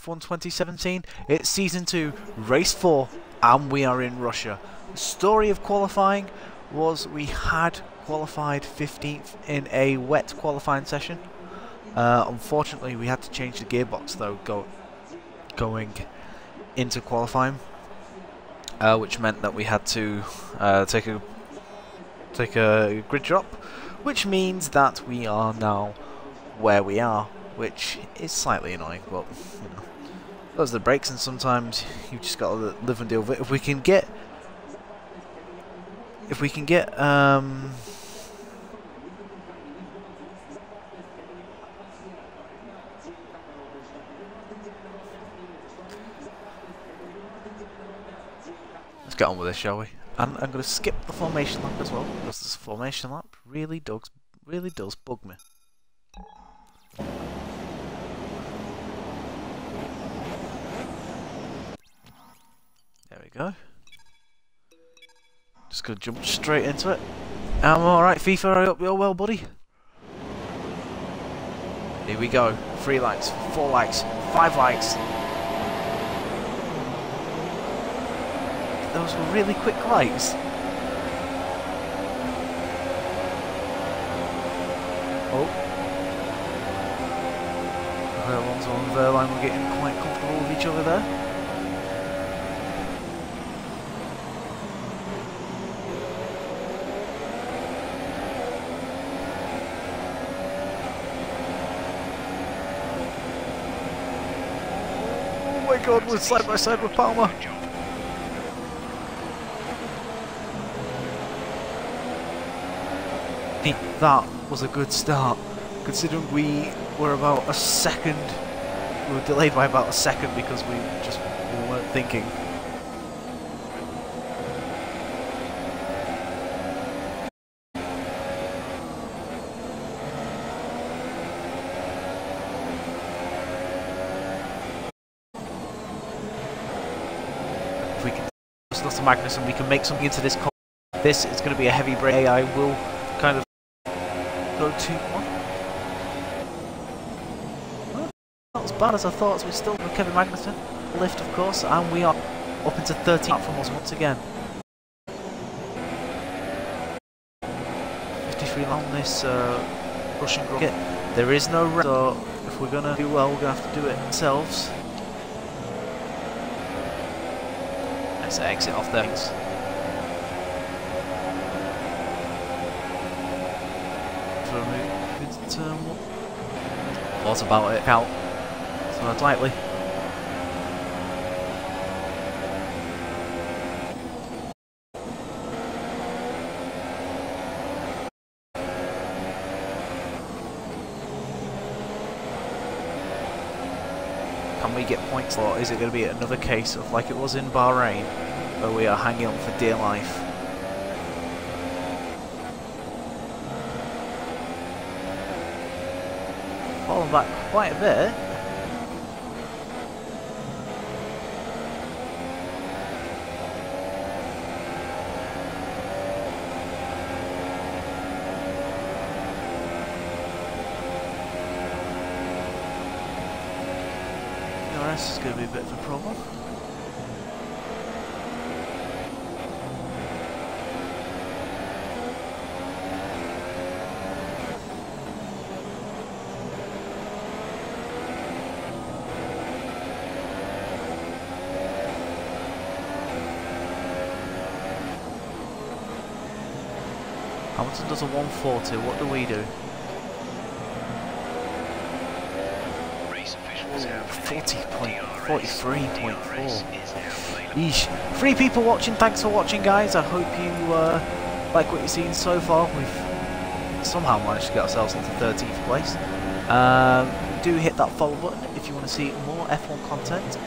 F1 2017. It's Season 2, Race 4, and we are in Russia. The story of qualifying was we had qualified 15th in a wet qualifying session. Unfortunately, we had to change the gearbox though going into qualifying, which meant that we had to take a grid drop, which means that we are now where we are, which is slightly annoying, but you know, those are the breaks, and sometimes you just got to live and deal with it. If we can get let's get on with this, shall we? And I'm going to skip the formation lap as well, because this formation lap really does bug me. There we go. Just going to jump straight into it. I'm alright, FIFA, I hope you're well, buddy. Here we go. 3 likes, 4 likes, 5 likes. Those were really quick likes. Oh. Alonso and Verline were getting quite comfortable with each other there. Oh my god, we're side by side with Palmer. That was a good start, considering we were about a second. We were delayed by about a second because we weren't thinking. If we can lost to Magnus and we can make something into this car, this is going to be a heavy break. AI will kind of go 2-1. Well, not as bad as I thought, as we still have Kevin Magnussen lift, of course, and we are up into 13th from us once again. 53 on this Russian Grand Prix. There is no rest, so if we're gonna do well, we're gonna have to do it ourselves. Let's exit off there. What about it out so slightly. Can we get points, or is it going to be another case of like it was in Bahrain where we are hanging on for dear life? Falling back quite a bit. The rest is going to be a bit of a problem. Hamilton does a 140, what do we do? 43.4. Yeesh. 3 people watching, thanks for watching, guys. I hope you like what you've seen so far. We've somehow managed to get ourselves into 13th place. Do hit that follow button if you want to see more F1 content.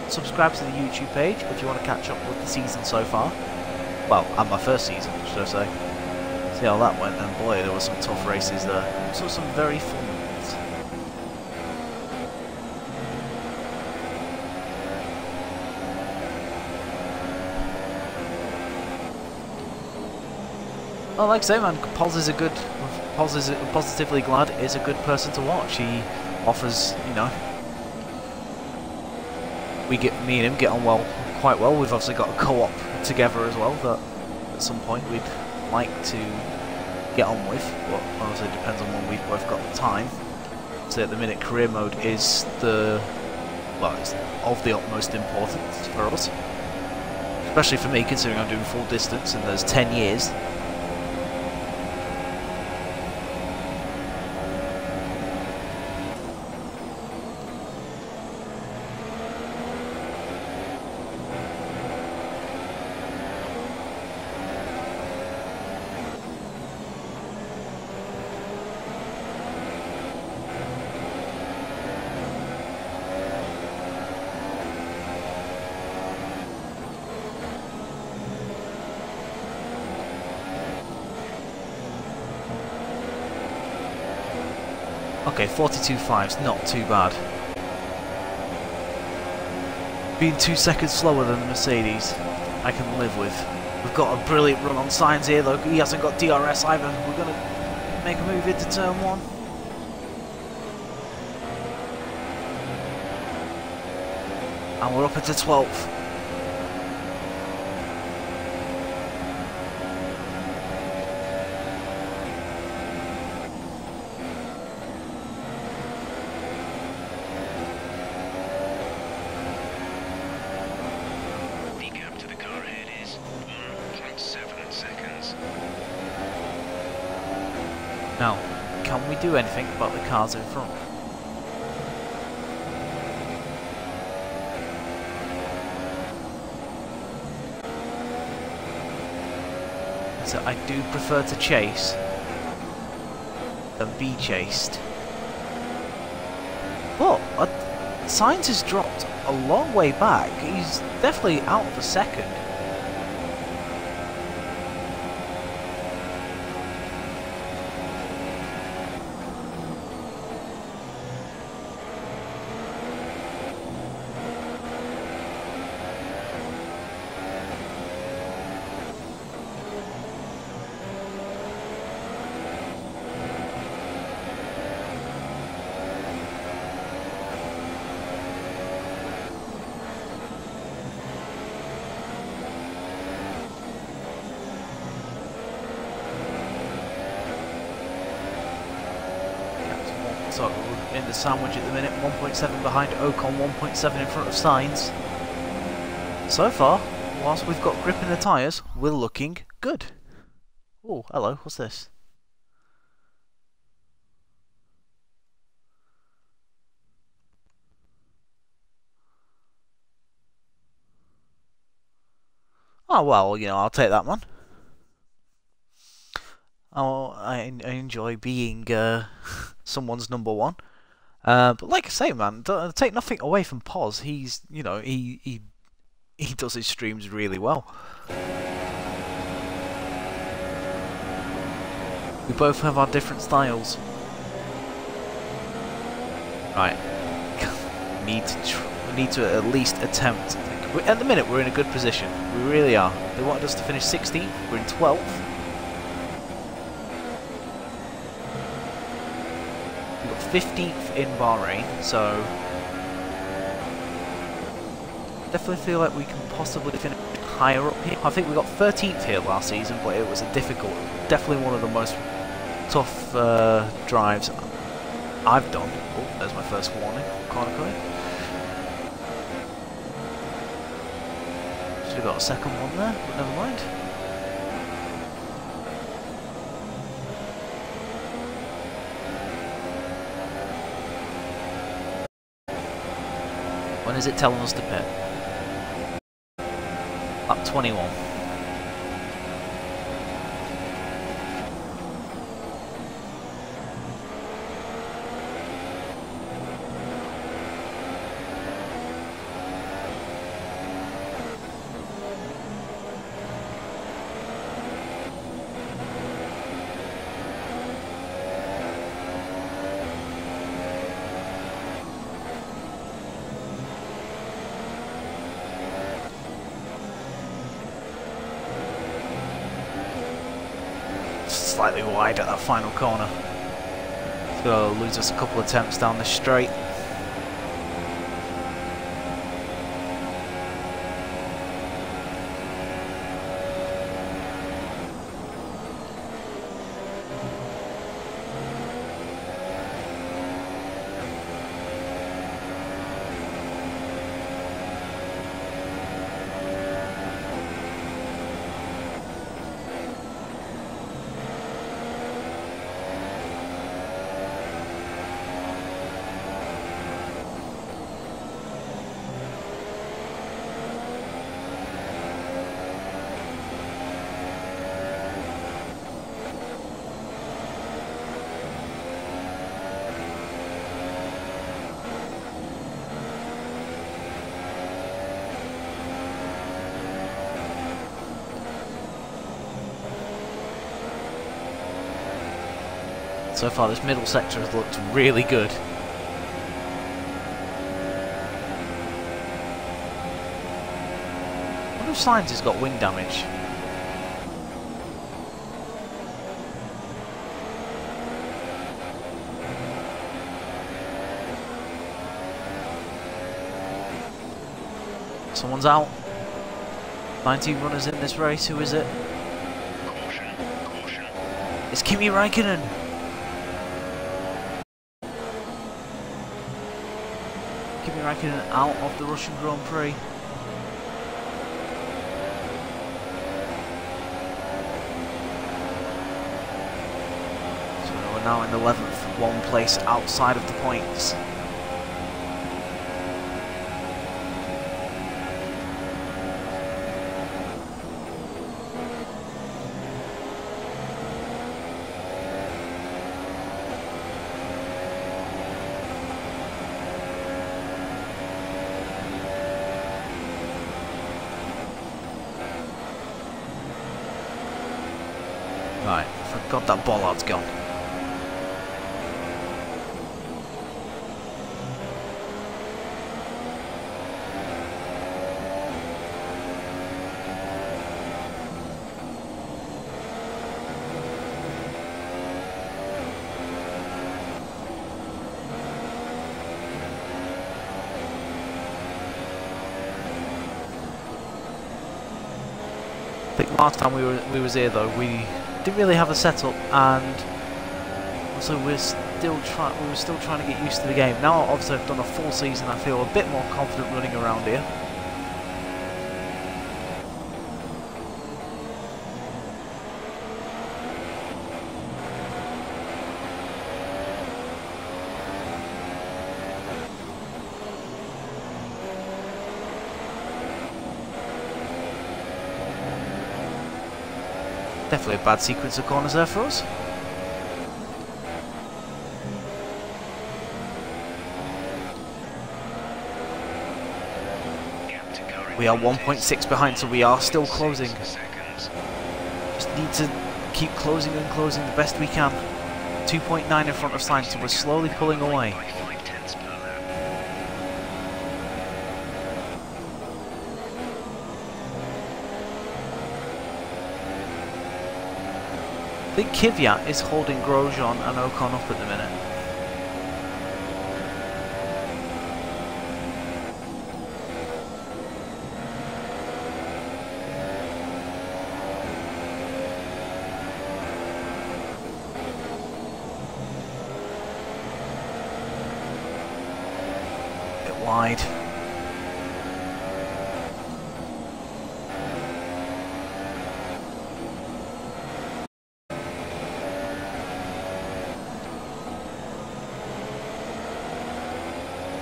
Subscribe to the YouTube page if you want to catch up with the season so far. Well, and my first season, should I say. See how that went, and boy, there were some tough races there. So some very fun ones. Well, like I say, man, Poz is Positively Glad is a good person to watch. He offers, you know, me and him get on quite well. We've obviously got a co-op together as well that at some point we'd like to get on with, but obviously it depends on when we've both got the time. So at the minute, career mode is it's of the utmost importance for us, especially for me, considering I'm doing full distance and there's 10 years. Okay, 42.5 is not too bad. Being 2 seconds slower than the Mercedes, I can live with. We've got a brilliant run on Sainz here, though. He hasn't got DRS either. We're going to make a move into turn 1. And we're up into 12th. Now, can we do anything about the cars in front? So I do prefer to chase than be chased. But Sainz has dropped a long way back. He's definitely out of the second. So we're in the sandwich at the minute, 1.7 behind Ocon, 1.7 in front of Sainz. So far, whilst we've got grip in the tyres, we're looking good. Oh, hello, what's this? Oh well, you know, I'll take that one. Oh, I enjoy being someone's number one. But like I say, man, don't take nothing away from Poz. He's, you know, he does his streams really well. We both have our different styles. Right. We need to at least attempt. At the minute, we're in a good position. We really are. They wanted us to finish 16th. We're in 12th. We've got 15th in Bahrain, so definitely feel like we can possibly finish higher up here. I think we got 13th here last season, but it was a difficult, definitely one of the most tough drives I've done. Oh, there's my first warning. Corner code. Should have got a second one there, but never mind. When is it telling us to pit? Lap 21. Slightly wide at that final corner. It's going to lose us a couple of attempts down the straight. So far this middle sector has looked really good. I wonder if Sainz has got wing damage. Someone's out. 19 runners in this race. Who is it? Caution, caution. It's Kimi Räikkönen. Kimi Räikkönen out of the Russian Grand Prix. So we're now in the 11th, one place outside of the points. Right, thank God that bollard's gone. I think last time we was here though, we didn't really have a setup, and also we were still trying to get used to the game. Now obviously I've done a full season, I feel a bit more confident running around here. Definitely a bad sequence of corners there for us. We are 1.6 behind, so we are still closing. Just need to keep closing and closing the best we can. 2.9 in front of Sainz, so we're slowly pulling away. I think Kvyat is holding Grosjean and Ocon up at the minute. A bit wide.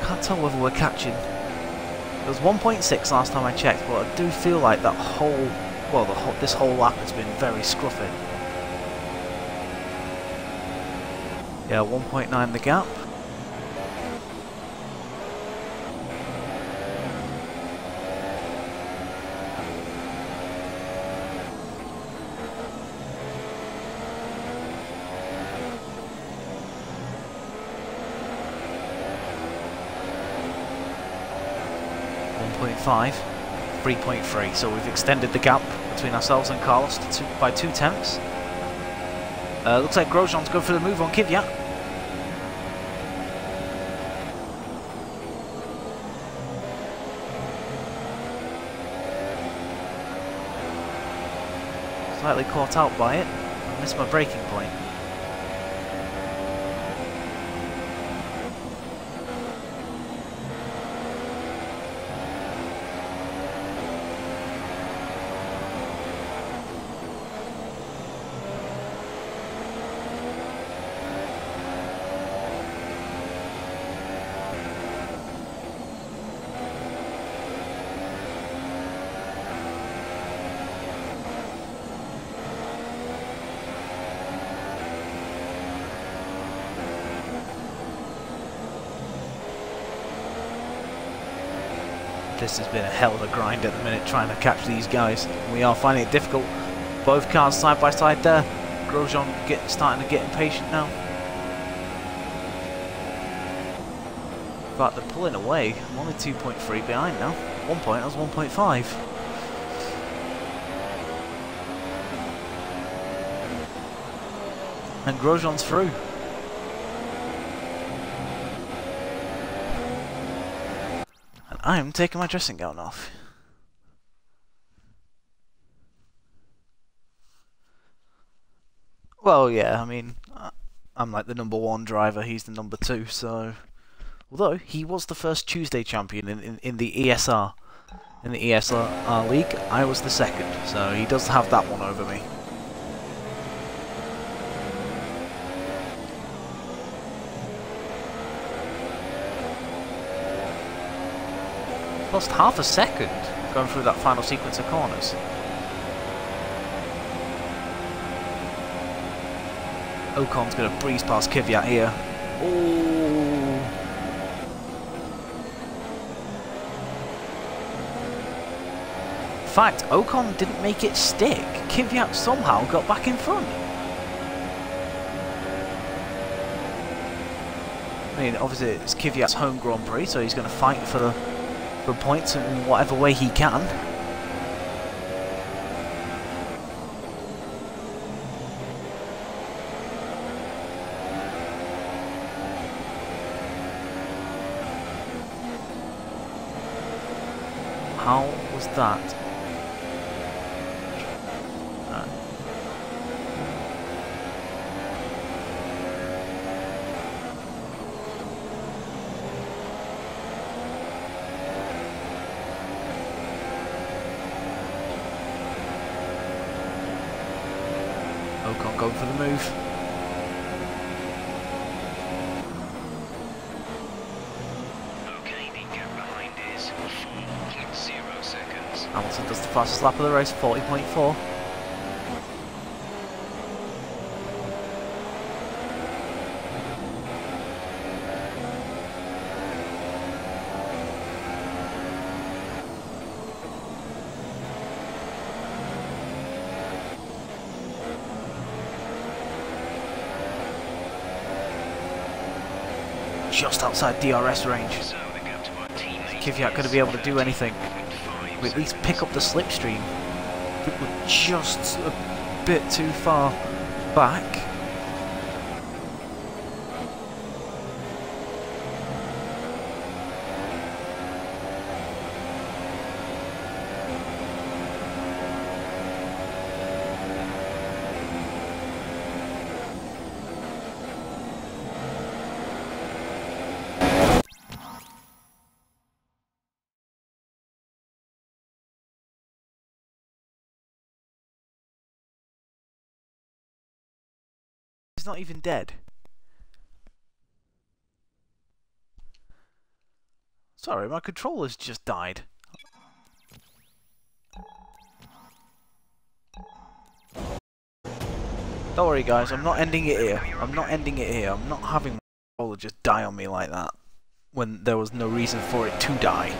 Can't tell whether we're catching. It was 1.6 last time I checked, but I do feel like that whole, well, this whole lap has been very scruffy. Yeah, 1.9 the gap. .5, 3.3, so we've extended the gap between ourselves and Carlos by 2 tenths. Looks like Grosjean's going for the move on Kvyat. Slightly caught out by it. I missed my braking point. This has been a hell of a grind at the minute trying to catch these guys. We are finding it difficult. Both cars side by side there. Grosjean starting to get impatient now. fact, they're pulling away. I'm only 2.3 behind now. 1 point, I was 1.5. And Grosjean's through. And I'm taking my dressing gown off. Well, yeah, I mean, I'm like the #1 driver, he's the #2, so... Although, he was the first Tuesday champion in the ESR. In the ESR league, I was the second, so he does have that one over me. Lost half a second going through that final sequence of corners. Ocon's going to breeze past Kvyat here. Oh! In fact, Ocon didn't make it stick. Kvyat somehow got back in front. I mean, obviously it's Kvyat's home Grand Prix, so he's going to fight for points in whatever way he can. How was that? Ocon going for the move. Okay, the gap behind is 4.0 seconds. Hamilton does the fastest lap of the race, 40.4. Just outside DRS range. So the gap to our teammate Kvyat going to be able to do anything. We at least pick up the slipstream. I think we're just a bit too far back. He's not even dead. Sorry, my controller's just died. Don't worry guys, I'm not ending it here. I'm not ending it here. I'm not having my controller just die on me like that when there was no reason for it to die.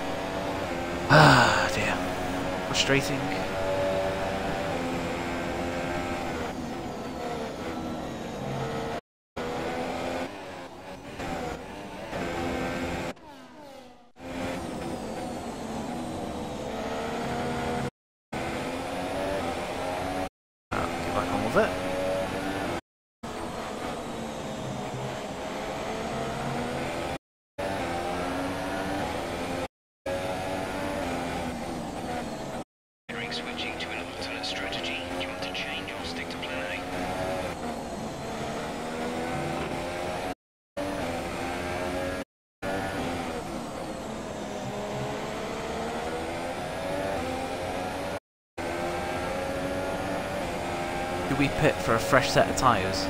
Ah dear. Frustrating. Get back on with it. switching to an alternate strategy. Do you want to change or stick to plan A? Do we pit for a fresh set of tyres?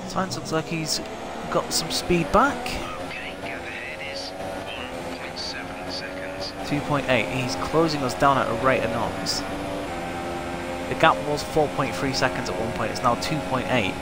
Sainz looks like he's got some speed back. Okay, gap ahead 2.8. He's closing us down at a rate of knots. The gap was 4.3 seconds at one point. It's now 2.8.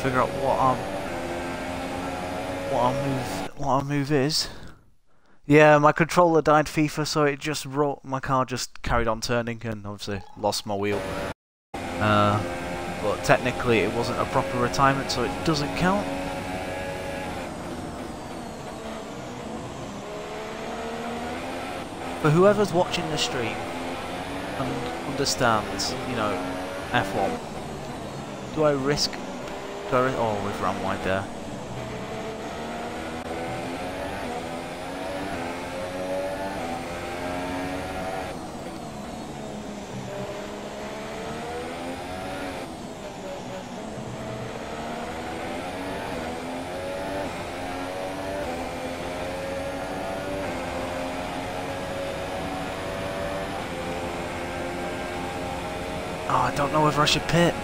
Figure out what our move is. Yeah, my controller died FIFA, so it just my car just carried on turning and obviously lost my wheel. But technically it wasn't a proper retirement, so it doesn't count. For whoever's watching the stream and understands, you know, F1, do I risk? Oh, we've ran wide there. Oh, I don't know whether I should pit.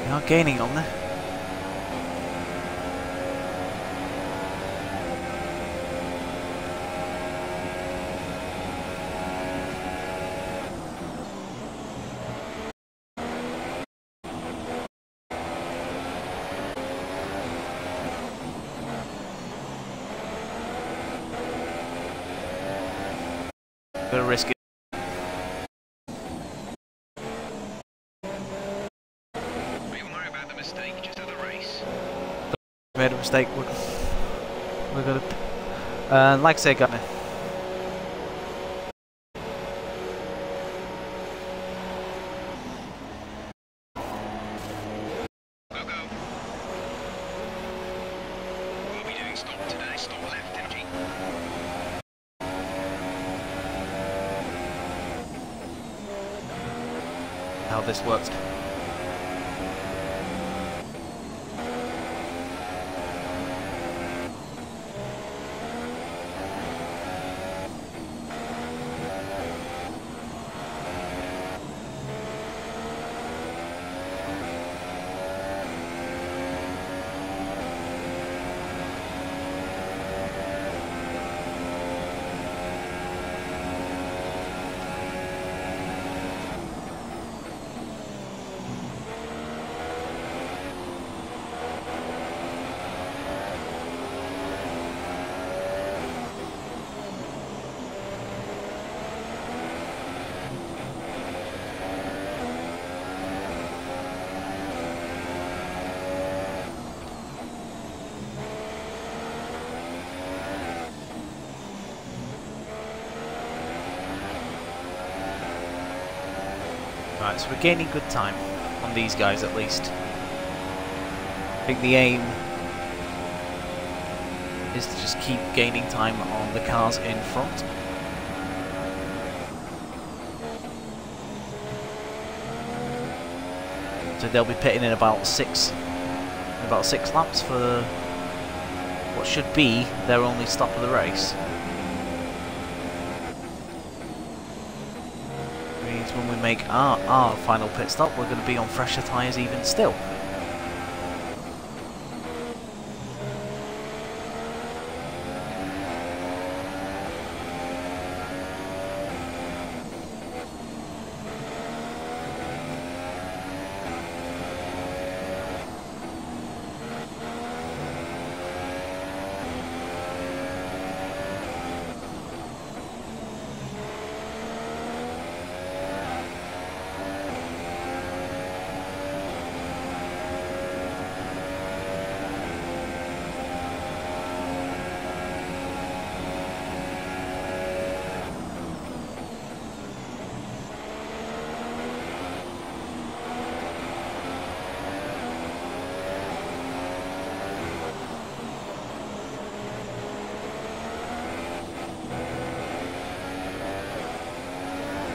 We are gaining on there. Bit of risk. Made a mistake. We're gonna. Like I say, got me. Go, go. What are we doing? Stop today. Stop left, empty. How this works. Right, so we're gaining good time on these guys at least. I think the aim is to just keep gaining time on the cars in front. So they'll be pitting in about six laps for what should be their only stop of the race. Which means when we make our final pit stop, we're going to be on fresher tyres even still.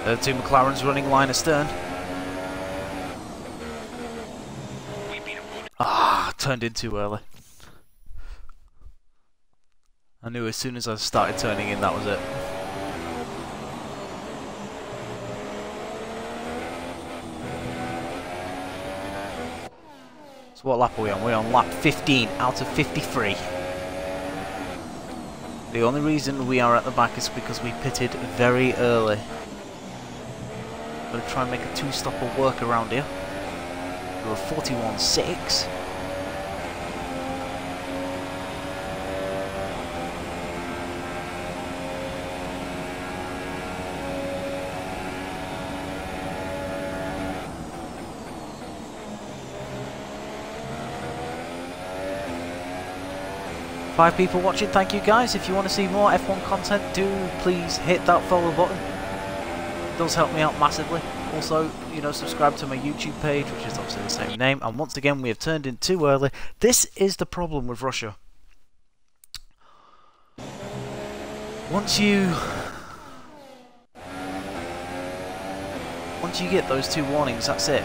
The two McLarens running line astern. Turned in too early. I knew as soon as I started turning in that was it. So what lap are we on? We're on lap 15 out of 53. The only reason we are at the back is because we pitted very early. I'm going to try and make a two-stopper work around here. We're 41.6. Five people watching, thank you guys. If you want to see more F1 content, do please hit that follow button. It does help me out massively. Also, you know, subscribe to my YouTube page, which is obviously the same name. And once again, we have turned in too early. This is the problem with Russia. Once you get those two warnings, that's it.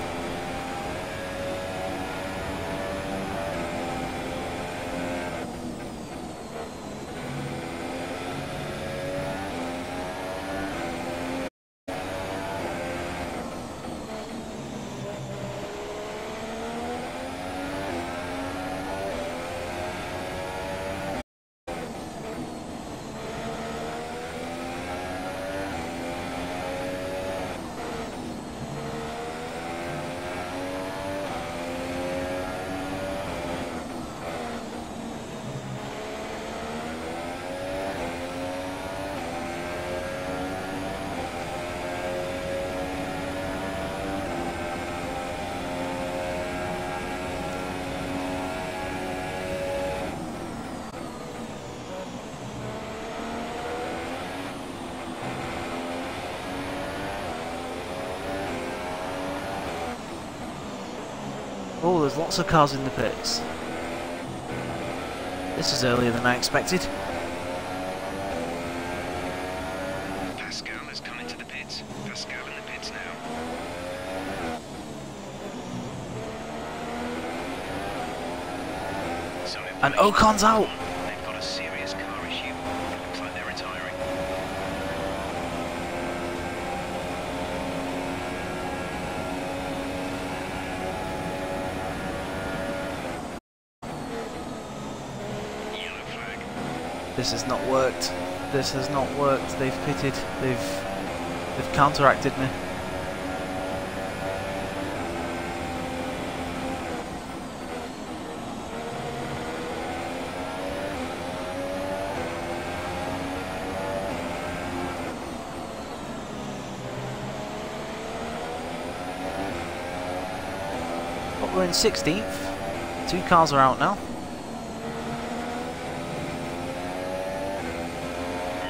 Oh, there's lots of cars in the pits. This is earlier than I expected. Pascal has come into the pits. Pascal in the pits now. So And Ocon's out! they've got a serious car issue. It looks like they're retiring. Yellow flag. This has not worked. This has not worked. They've pitted. They've counteracted me. But we're in 16th. Two cars are out now.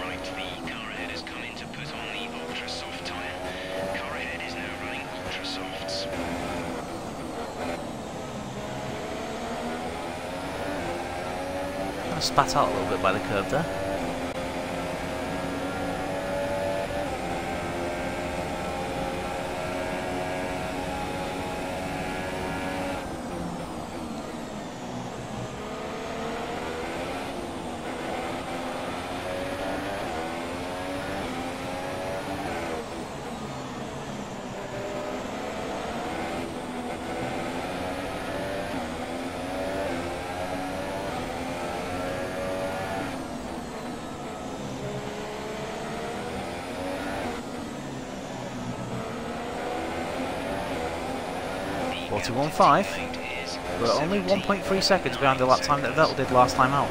Right, the car ahead has come in to put on the ultra soft tyre. Car ahead is now running ultra softs. Kind of spat out a little bit by the curb there. 41.5. We're only 1.3 seconds behind the lap time that Vettel did last time out.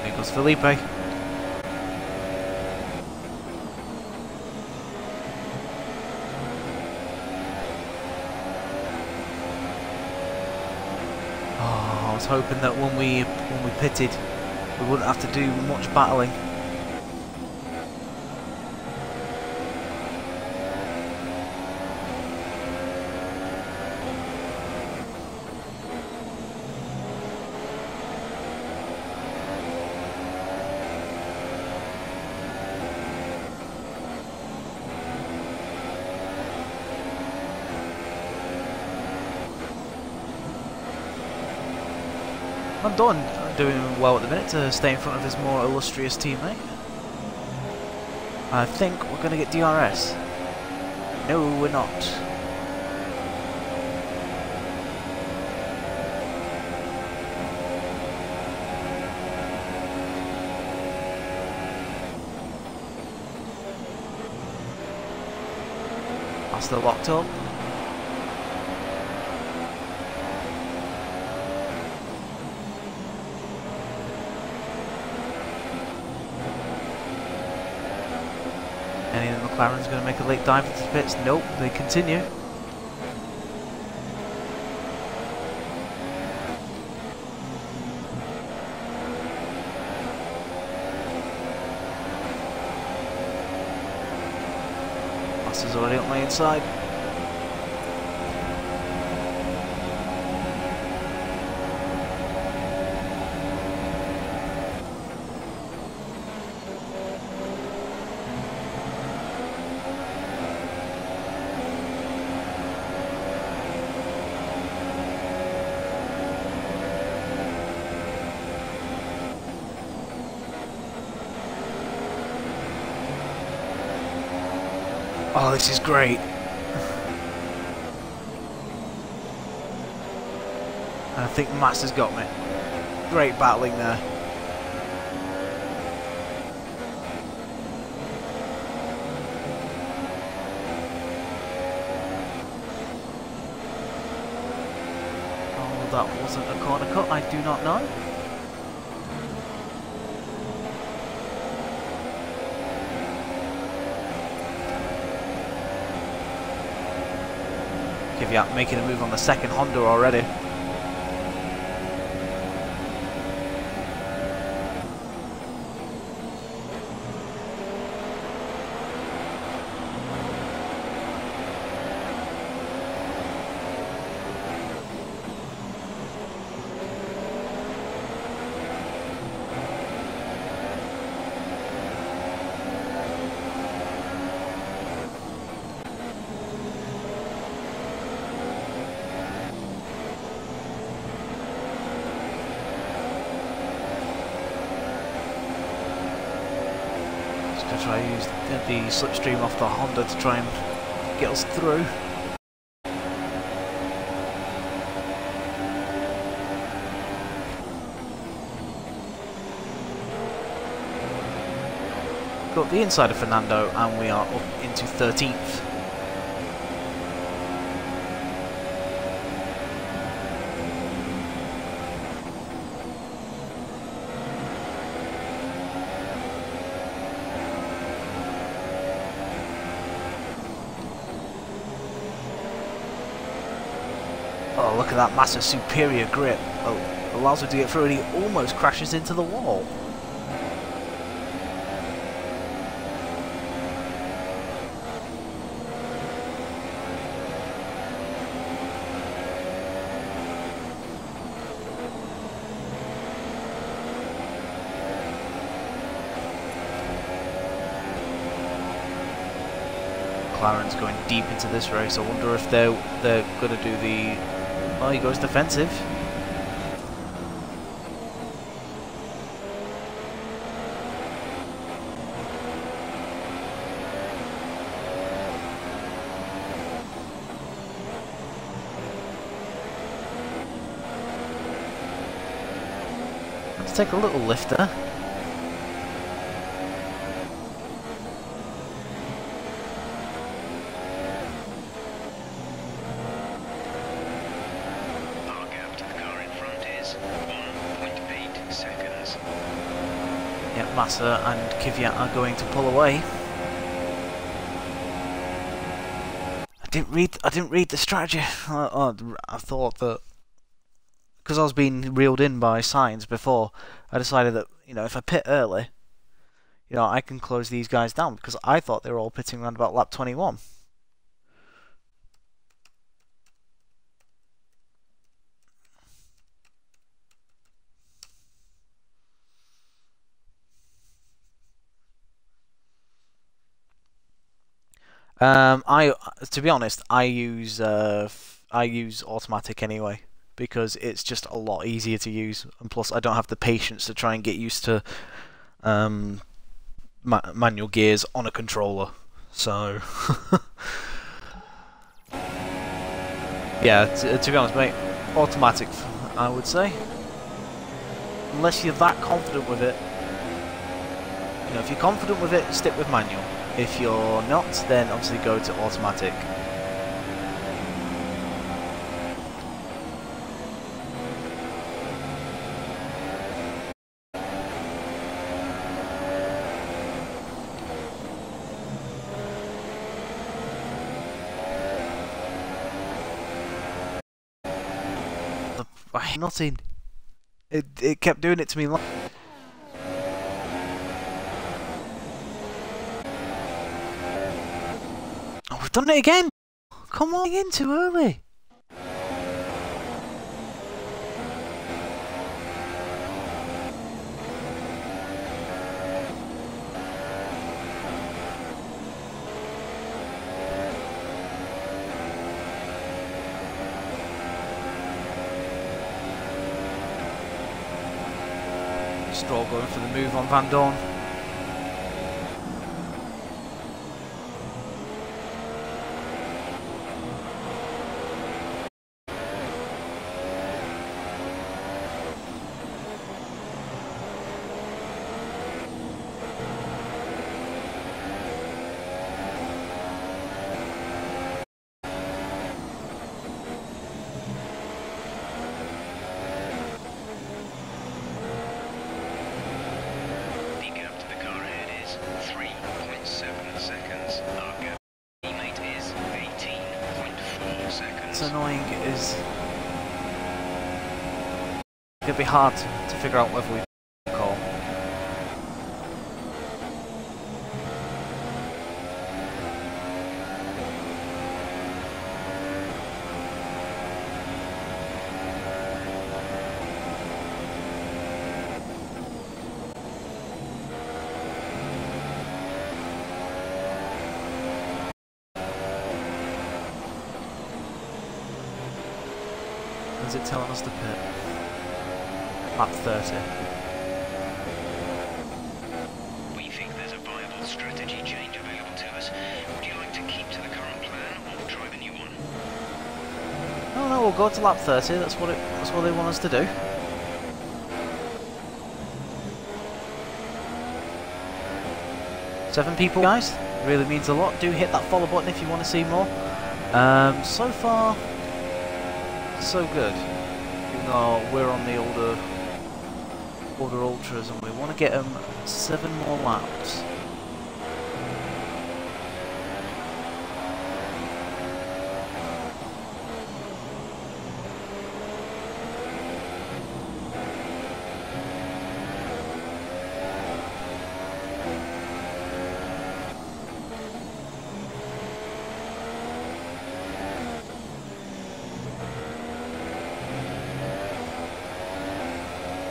Here goes Felipe. Oh, I was hoping that when we pitted, we wouldn't have to do much battling. I'm doing well at the minute to stay in front of his more illustrious teammate. I think we're going to get DRS. No, we're not. I'm still locked up. Any of the McLaren's going to make a late dive into the pits? Nope, they continue. Master's already on my inside. Oh, this is great. And I think Master's got me. Great battling there. Oh, that wasn't a corner cut, I do not know. Kvyat making a move on the second Honda already. To try and use the slipstream off the Honda to try and get us through. Got the inside of Fernando and we are up into 13th. Oh, look at that massive superior grip. Oh, allows him to get through and he almost crashes into the wall. McLaren's going deep into this race. I wonder if they're going to do the... Oh, he goes defensive. Let's take a little lifter. Massa and Kvyat are going to pull away. I didn't read the strategy. I thought that because I was being reeled in by signs before, I decided that, you know, if I pit early, you know, I can close these guys down, because I thought they were all pitting around about lap 21. To be honest, I use automatic anyway, because it's just a lot easier to use, and plus I don't have the patience to try and get used to manual gears on a controller. So yeah, to be honest, mate, automatic, I would say, unless you're that confident with it. You know, if you're confident with it, stick with manual. If you're not, then obviously go to automatic. Nothing. It kept doing it to me. Oh, we've done it again! Come on, in too early! Stroll going for the move on Van Dorn. What's annoying is it'll be hard to figure out whether we call. Is it telling us to pit? Lap 30. We think there's a viable strategy change available to us. Would you like to keep to the current plan or try the new one? No, we'll go to lap 30. That's what they want us to do. Seven people, guys. Really means a lot. Do hit that follow button if you want to see more. So far, so good. Even though we're on the older ultras and we want to get them 7 more laps.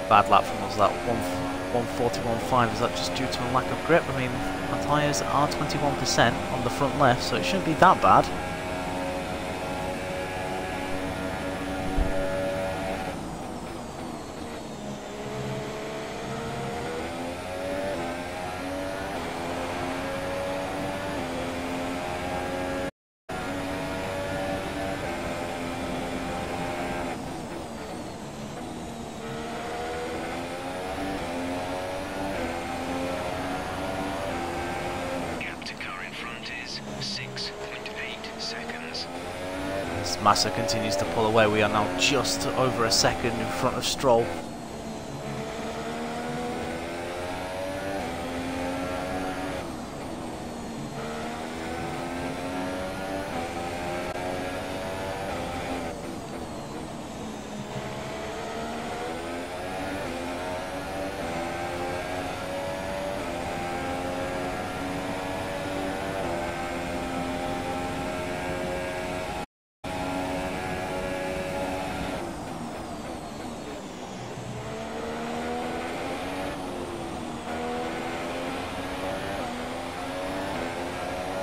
Bad lap from us, that 141.5. Is that just due to a lack of grip? I mean, our tyres are 21% on the front left, so it shouldn't be that bad. Massa continues to pull away. We are now just over a second in front of Stroll.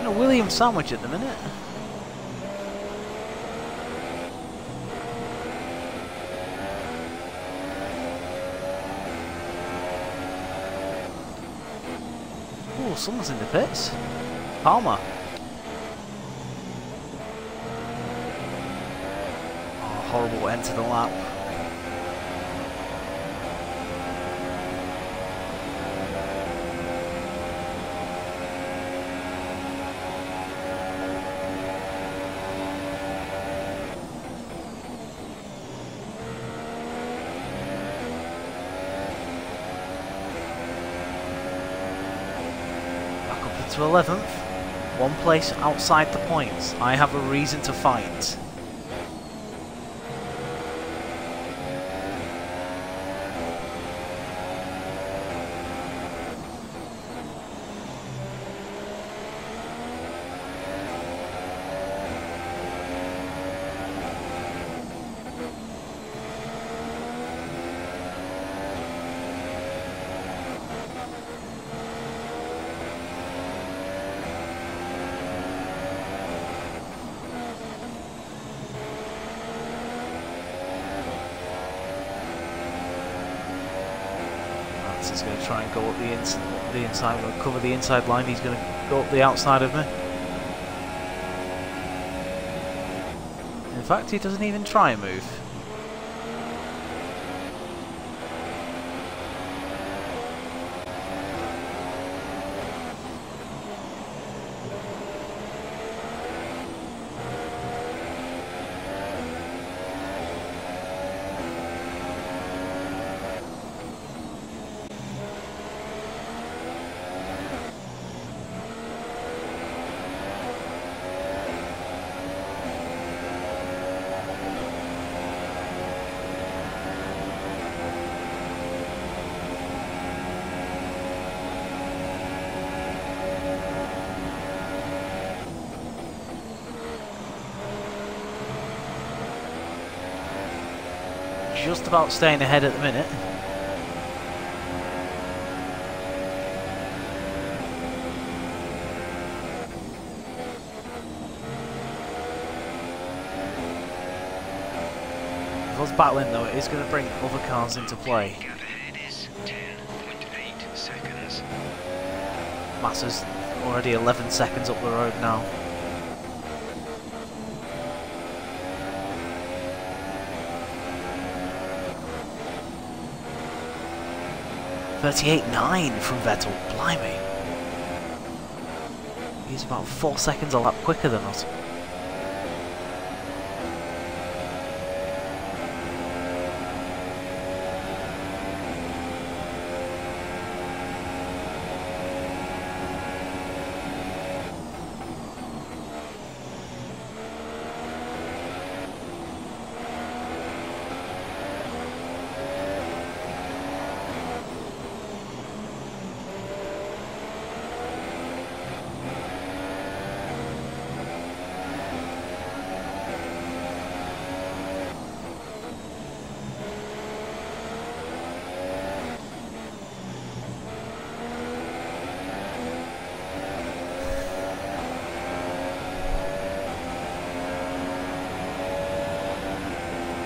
a William sandwich at the minute. Oh, someone's in the pits. Palmer. Oh, horrible end to the lap. To 11th, one place outside the points. I have a reason to fight. He's going to try and go up the inside, cover the inside line. He's going to go up the outside of me. In fact, he doesn't even try and move. Just about staying ahead at the minute. If I was battling though, it is going to bring other cars into play. Gap ahead is 10.8 seconds. Massa's already 11 seconds up the road now. .38.9 from Vettel, blimey. He's about 4 seconds a lap quicker than us.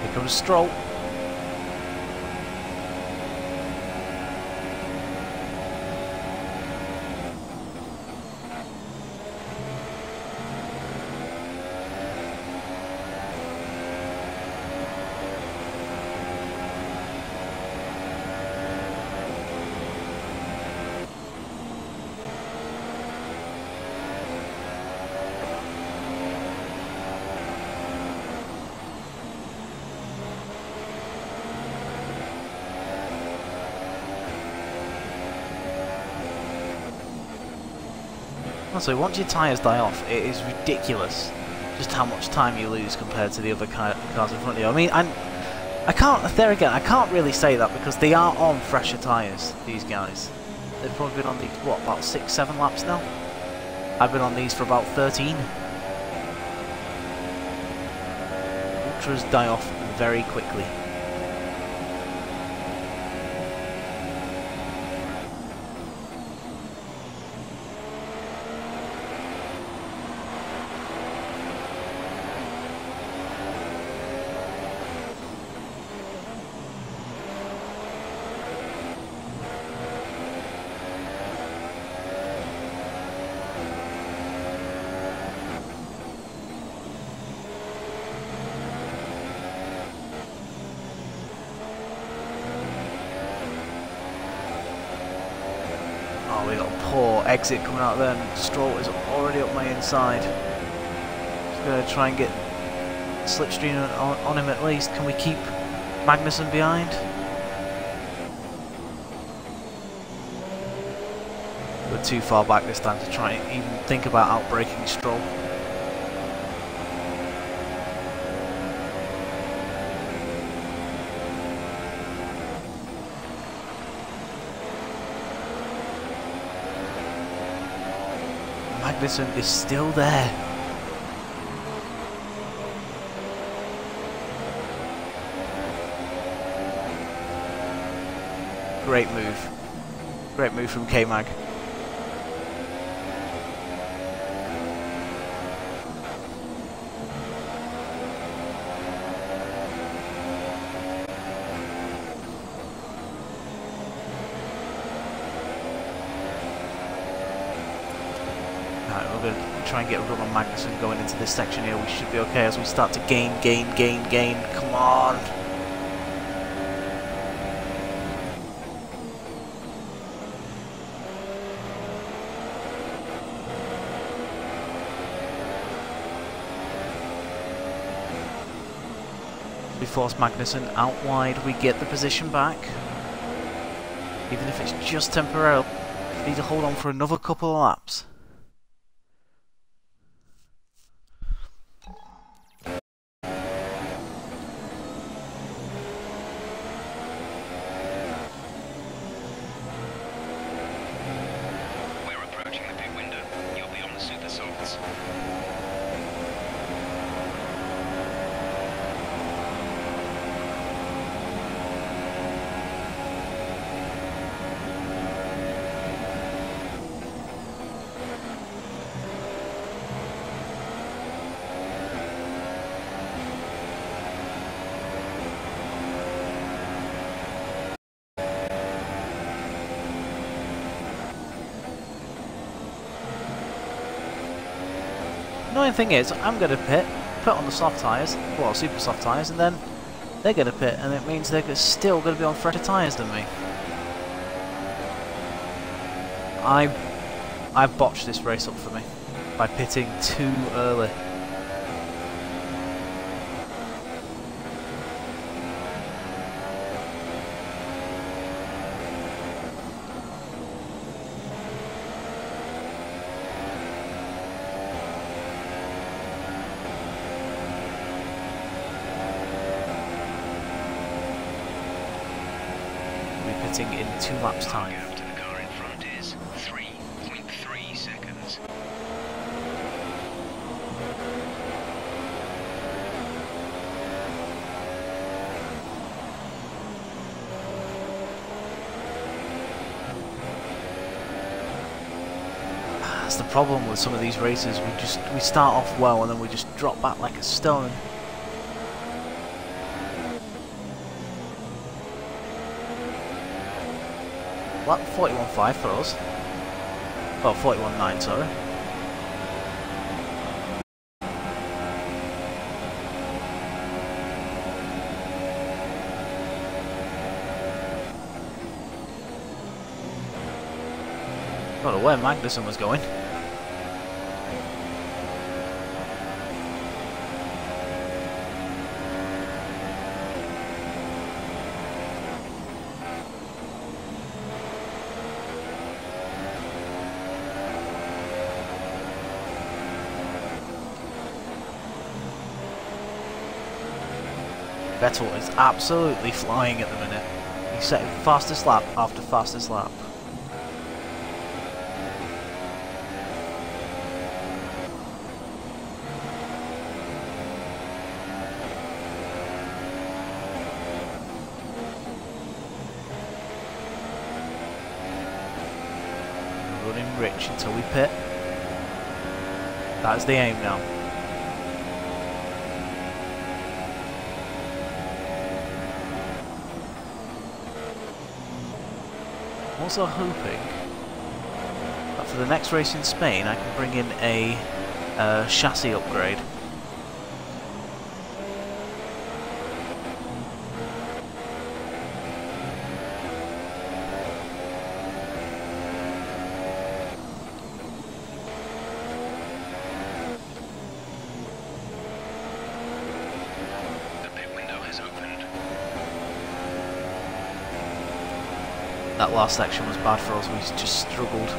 Here comes Stroll. Also, once your tyres die off, it is ridiculous just how much time you lose compared to the other cars in front of you. I mean, I can't, there again, I can't really say that because they are on fresher tyres, these guys. They've probably been on these, what, about 6-7 laps now? I've been on these for about 13. Ultras die off very quickly. poor exit coming out there, and Stroll is already up my inside. Just going to try and get slipstream on him at least. Can we keep Magnussen behind? We're too far back this time to try and even think about outbraking Stroll. Magnussen is still there. Great move. Great move from K-Mag. We're going to try and get a run on Magnussen going into this section here. We should be okay as we start to gain. Come on! We force Magnussen out wide. We get the position back. Even if it's just temporary, we need to hold on for another couple of laps. Annoying thing is, I'm going to put on the soft tyres, well, super soft tyres, and then they're going to pit, and it means they're still going to be on fresher tyres than me. I botched this race up for me by pitting too early. In 2 laps time. Gap to the car in front is 3.3 seconds. That's the problem with some of these races. We start off well and then we just drop back like a stone. Lap 41.5 for us. Oh, 41.9, sorry. Not know where Magnussen was going. Vettel is absolutely flying at the minute. He's setting fastest lap after fastest lap. Running rich until we pit. That's the aim now. I'm also hoping that for the next race in Spain I can bring in a chassis upgrade. That last section was bad for us, we just struggled.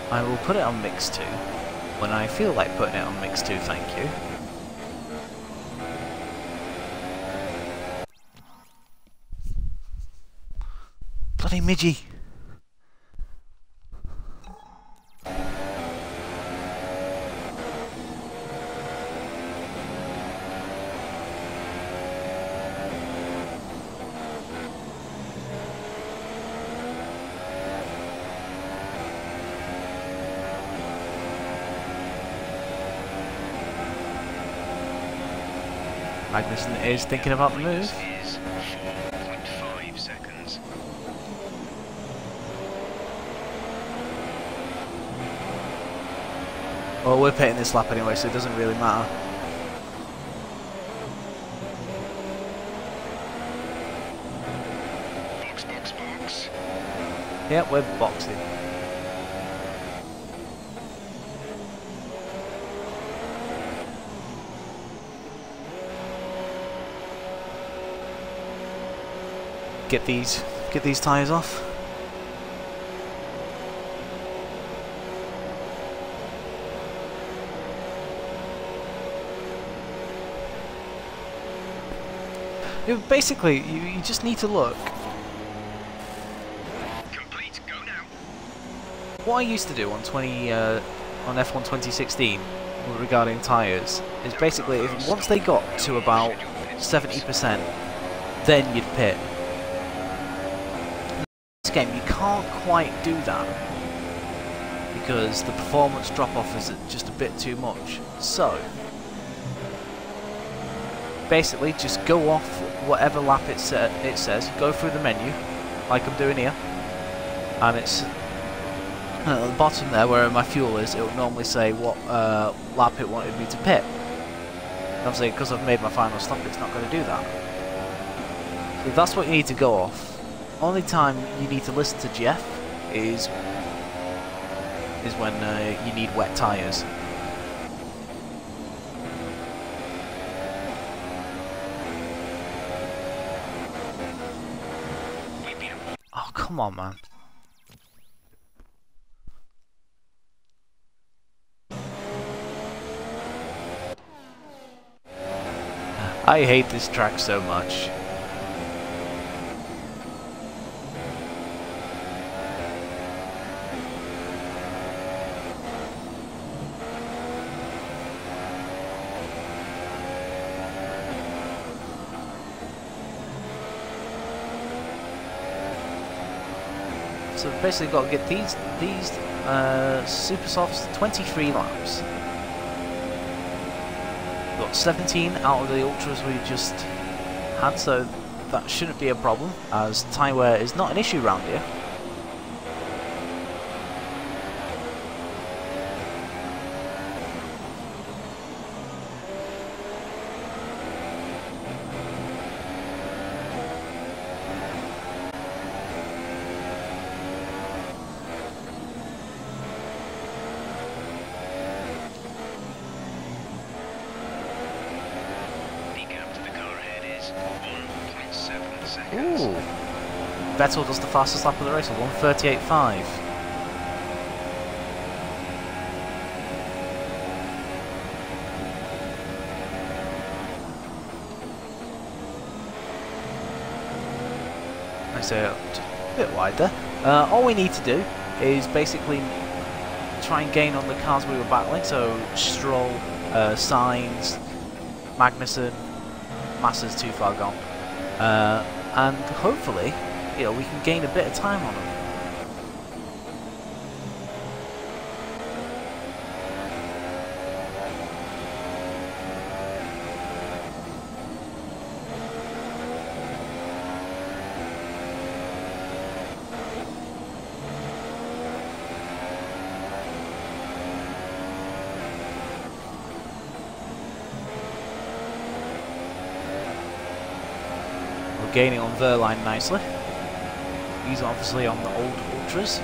I will put it on mix 2 when I feel like putting it on mix 2, thank you. Bloody midgie! Magnussen is thinking about the move. Is 4.5 seconds. Well, we're pitting this lap anyway, so it doesn't really matter. Box, box, box. Yeah, we're boxing. Get these tyres off. Basically, you just need to look. Complete, go now. What I used to do on on F1 2016 regarding tyres is basically once they got to about 70%, then you'd pit. In this game, you can't quite do that because the performance drop-off is just a bit too much. So basically, just go off whatever lap it says. Go through the menu, like I'm doing here, and it's at the bottom there where my fuel is. It will normally say what lap it wanted me to pit. Obviously, because I've made my final stop, it's not going to do that. So that's what you need to go off. Only time you need to listen to Jeff is when you need wet tyres. Oh, come on, man. I hate this track so much. So basically got to get these super softs 23 laps. Got 17 out of the ultras we just had, so that shouldn't be a problem as tyre wear is not an issue around here. Ooh. Vettel does the fastest lap of the race at 1:38.5. I say a bit wide there. All we need to do is basically try and gain on the cars we were battling, so Stroll, Sainz, Magnussen, Massa's too far gone. And hopefully, you know, we can gain a bit of time on them. gaining on Verline nicely. He's obviously on the old Ultras.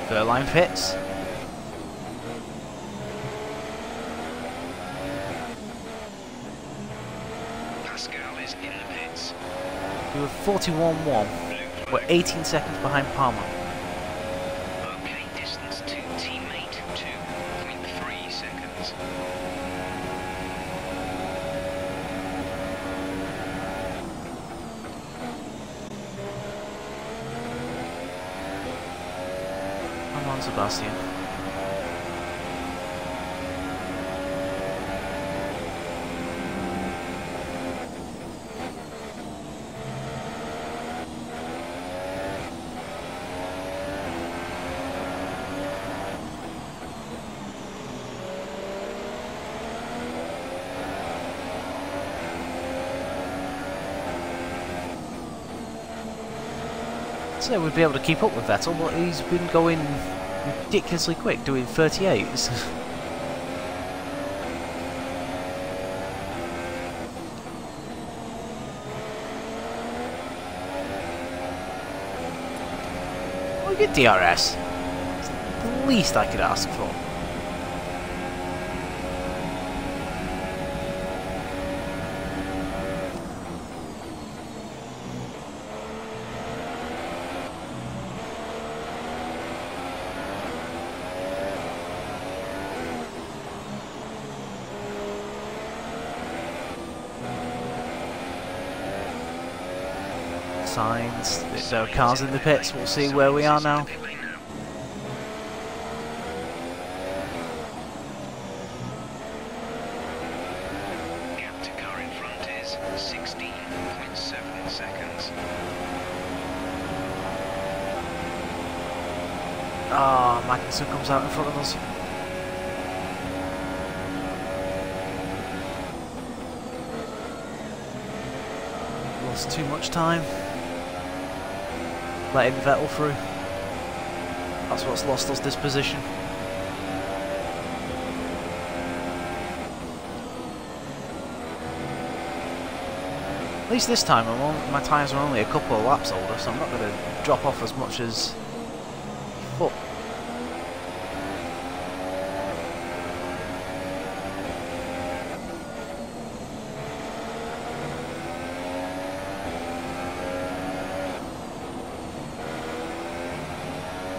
Verline pits. Pascal is in the pits. We were 41-1. We're 18 seconds behind Palmer. Okay, distance to teammate 2.3 seconds. Come on, Sebastian. So we'd be able to keep up with Vettel, but he's been going ridiculously quick, doing 38s. Look at DRS. It's the least I could ask for. Signs, there are cars in the pits, we'll see where we are now. Gap to car in front is 16.7 seconds. Ah, Magnussen comes out in front of us. Lost too much time. Letting Vettel through. That's what's lost us this position. At least this time, my tyres are only a couple of laps older, so I'm not going to drop off as much as before.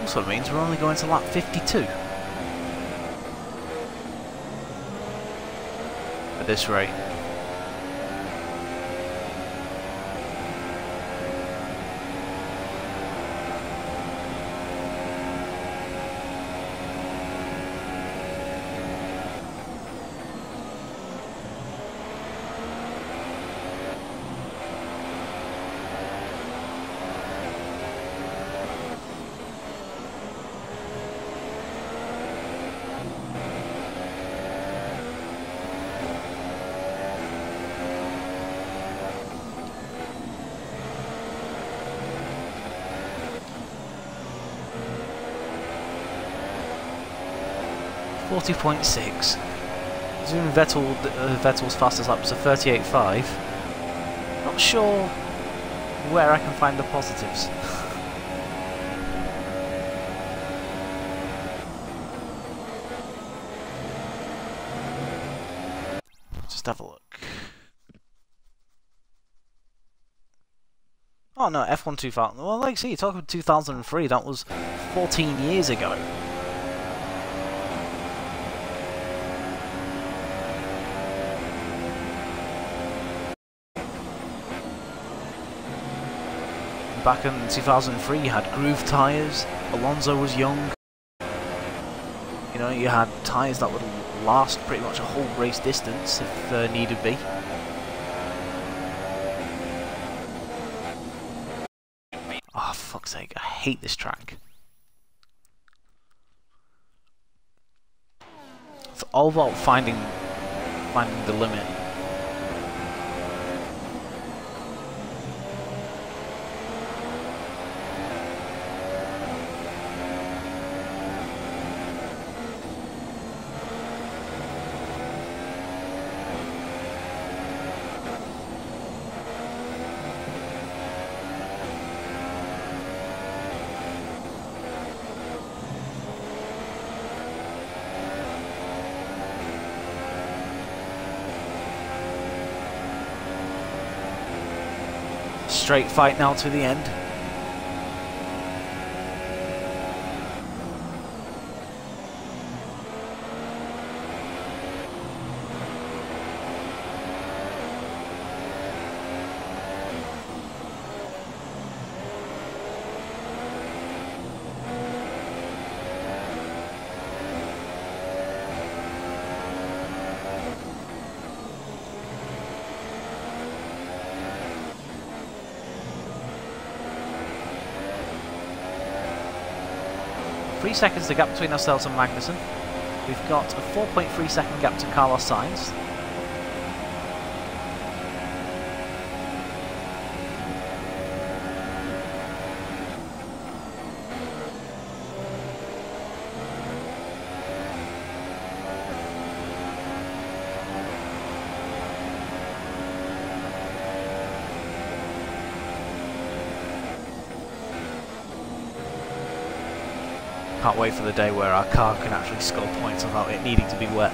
Also means we're only going to lap 52. At this rate. .6. Assuming Vettel's fastest lap was a 38.5. Not sure where I can find the positives. Just have a look. Oh no, F1 2000. Well, like, see, you're talking 2003. That was 14 years ago. Back in 2003, you had groove tyres. Alonso was young. You know, you had tyres that would last pretty much a whole race distance if needed be. Oh, fuck's sake! I hate this track. all about finding the limit. Straight fight now to the end. Three seconds the gap between ourselves and Magnussen. We've got a 4.3 second gap to Carlos Sainz. Can't wait for the day where our car can actually score points without it needing to be wet.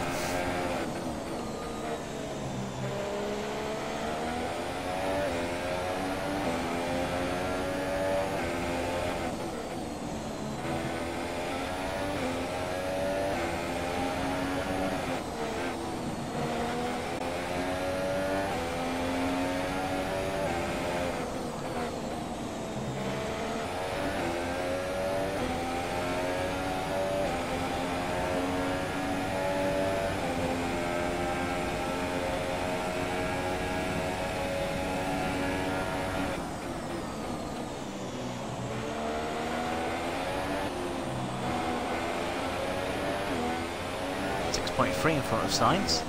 .3 in front of Sainz.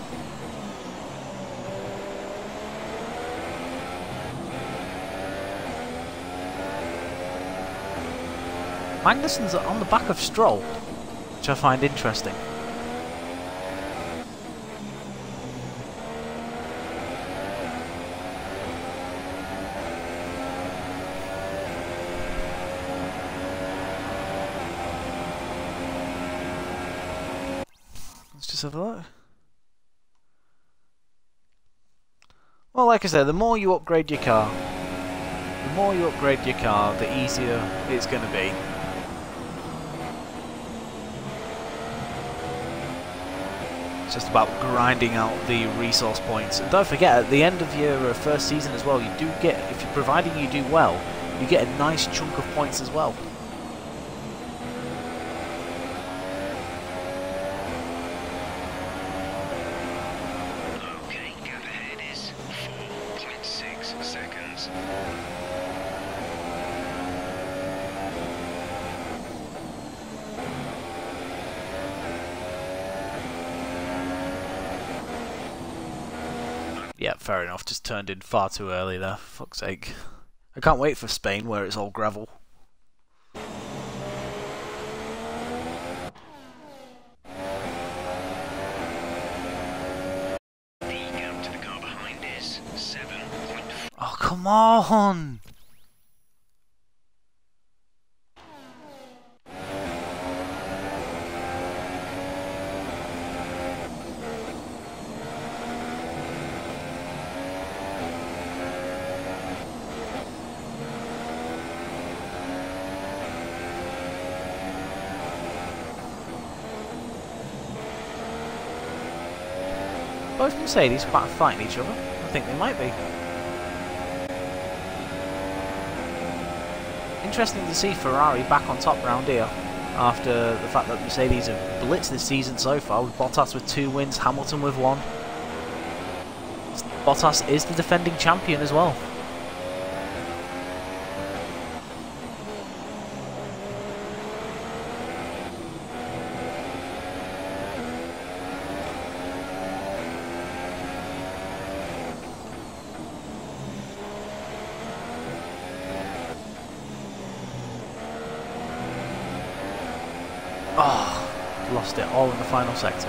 Magnussen's on the back of Stroll, which I find interesting. Let's just have a look. Well, like I said, the more you upgrade your car, the easier it's going to be. It's just about grinding out the resource points. And don't forget, at the end of your first season as well, you do get, if you're providing you do well, you get a nice chunk of points as well. Okay, gap ahead is 4.6 seconds. Yeah, fair enough. Just turned in far too early there. Fuck's sake. I can't wait for Spain, where it's all gravel. The gap to the car behind is 7.4. Oh, come on! Both Mercedes are fighting each other. I think they might be. Interesting to see Ferrari back on top round here after the fact that Mercedes have blitzed this season so far, with Bottas with 2 wins, Hamilton with 1. Bottas is the defending champion as well. lost it all in the final sector.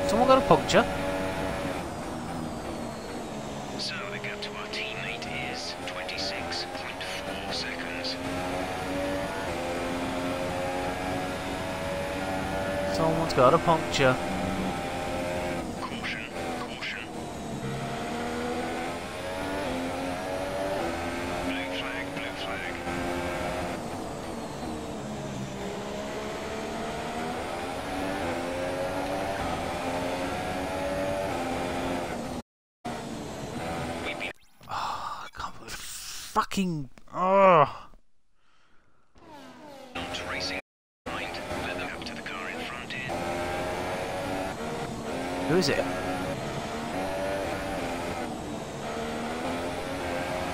Someone got a puncture. So the gap to our teammate is 26.4 seconds. Someone's got a puncture. Caution, caution. Blue flag, blue flag. We've been Oh, I can't believe fucking. Oh. not racing behind. Let them up to the car in front in. Who is it?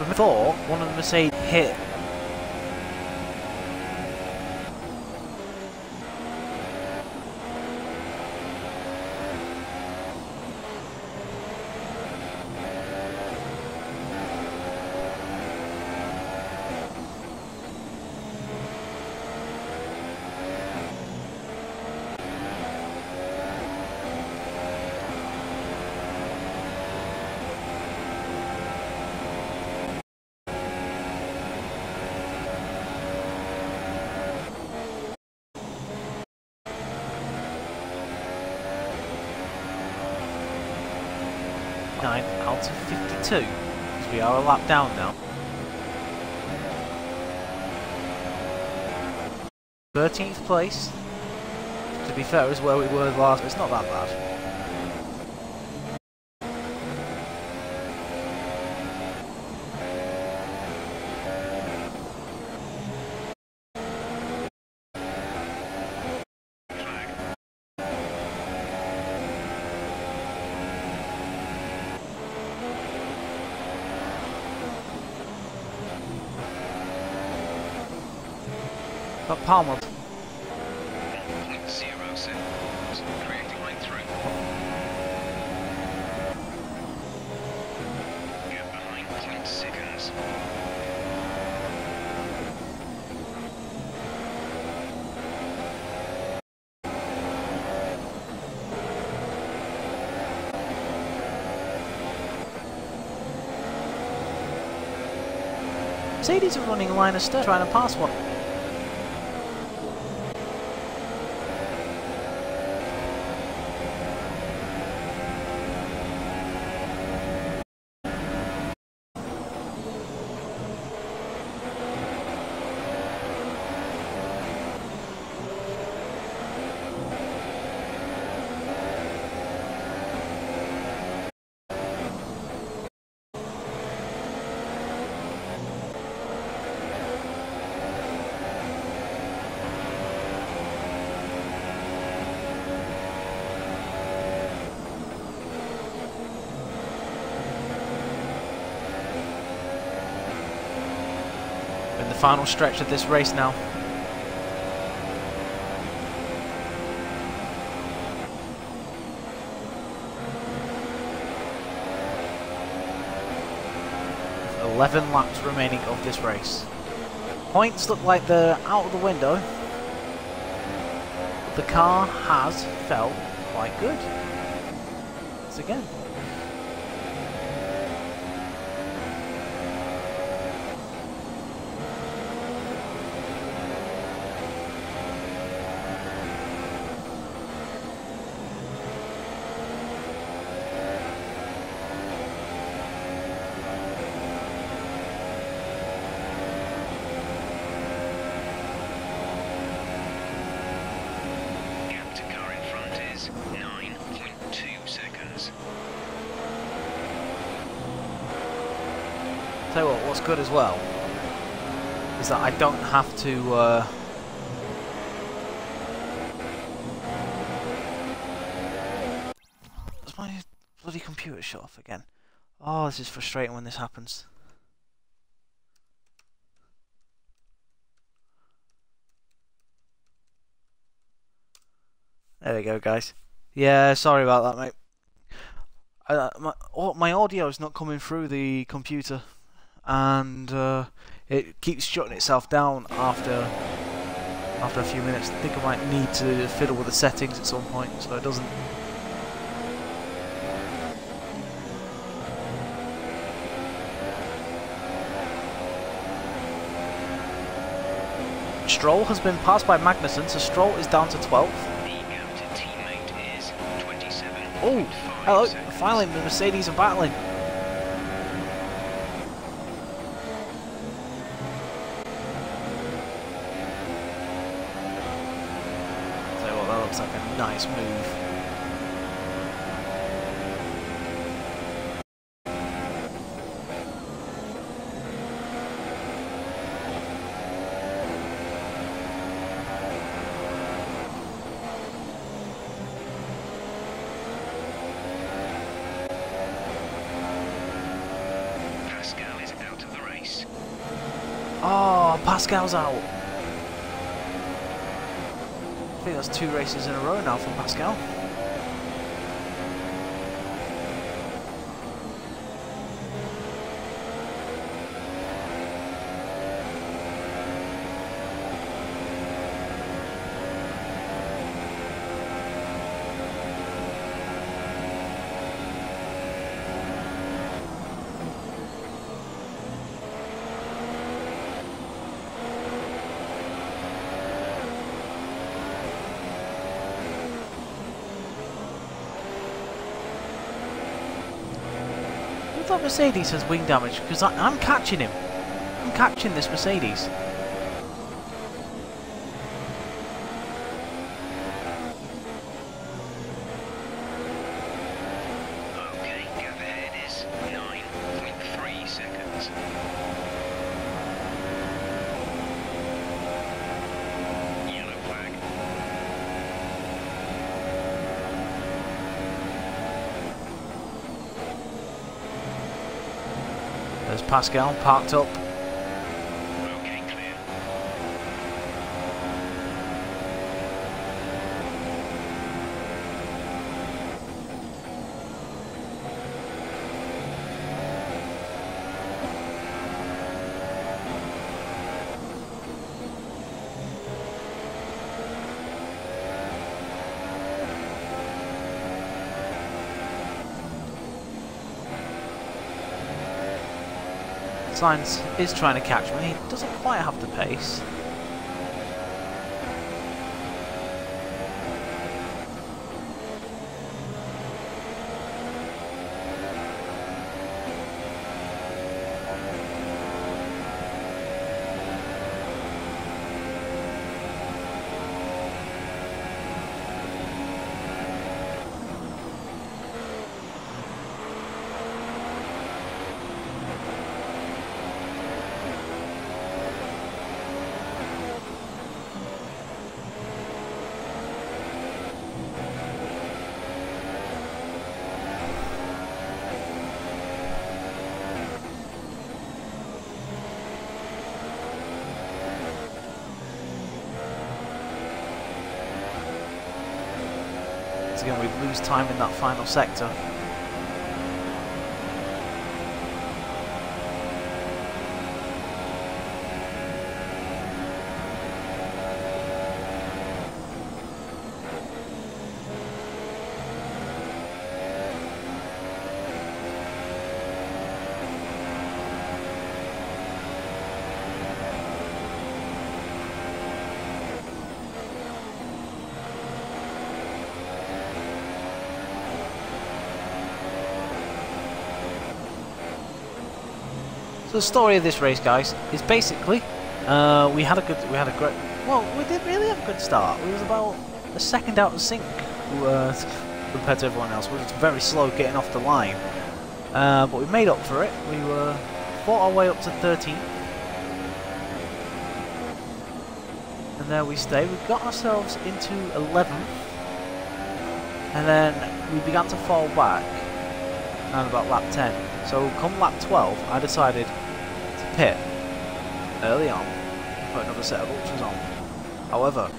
Before, one of the Mercedes hit. Out of 52, because we are a lap down now. 13th place, to be fair, is where we were last. It's not that bad. Got Palmer. 0.0 seconds. Creating line through. Gap behind 0.6 seconds. Mercedes are running a line of stairs trying to pass one. In the final stretch of this race now. With 11 laps remaining of this race. Points look like they're out of the window. The car has felt quite good. Once again. Gap to car in front is 9.2 seconds. Tell you what, what's good as well is that I don't have to Has my bloody computer shut off again? Oh, this is frustrating when this happens. There we go, guys. Yeah, sorry about that, mate. my audio is not coming through the computer, and it keeps shutting itself down after a few minutes. I think I might need to fiddle with the settings at some point so it doesn't. Stroll has been passed by Magnussen, so Stroll is down to 12th. The gap to teammate is 27. Oh, hello! Finally, the Mercedes are battling. So well, that looks like a nice move. Oh, Pascal's out. I think that's 2 races in a row now for Pascal. I thought Mercedes has wing damage because I'm catching him. I'm catching this Mercedes. Okay, gap ahead is 9.3 seconds. Yellow flag. There's Pascal parked up. Okay, clear. Sainz is trying to catch me. He doesn't quite have the pace. Again, we lose time in that final sector. So the story of this race, guys, is basically we had a great. Well, we did really have a good start. We was about a second out of sync compared to everyone else. We were very slow getting off the line, but we made up for it. We fought our way up to 13th, and there we stay. We got ourselves into 11th, and then we began to fall back around about lap 10. So come lap 12, I decided to pit early on, put another set of ultras on. However,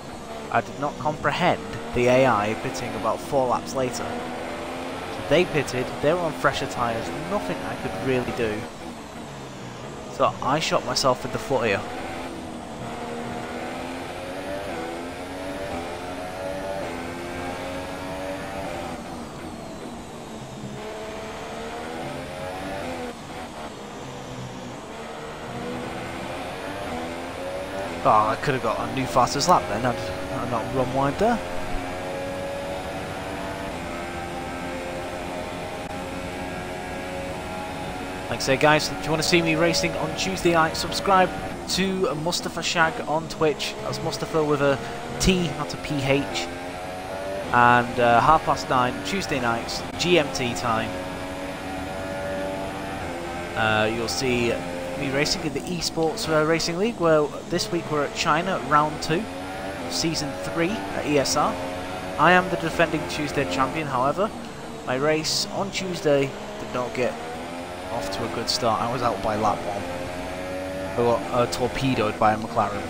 I did not comprehend the AI pitting about 4 laps later. So They pitted, they were on fresher tyres, nothing I could really do. So I shot myself in the foot here. Oh, I could have got a new fastest lap then, I'd not run wide there. Like I say guys, if you want to see me racing on Tuesday night, subscribe to Mustafa Shag on Twitch. That's Mustafa with a T, not a PH. And 9:30 Tuesday nights, GMT time. You'll see me racing in the Esports Racing League, where this week we're at China, round 2, season 3 at ESR. I am the defending Tuesday champion, however, my race on Tuesday did not get off to a good start. I was out by lap 1. I got torpedoed by a McLaren.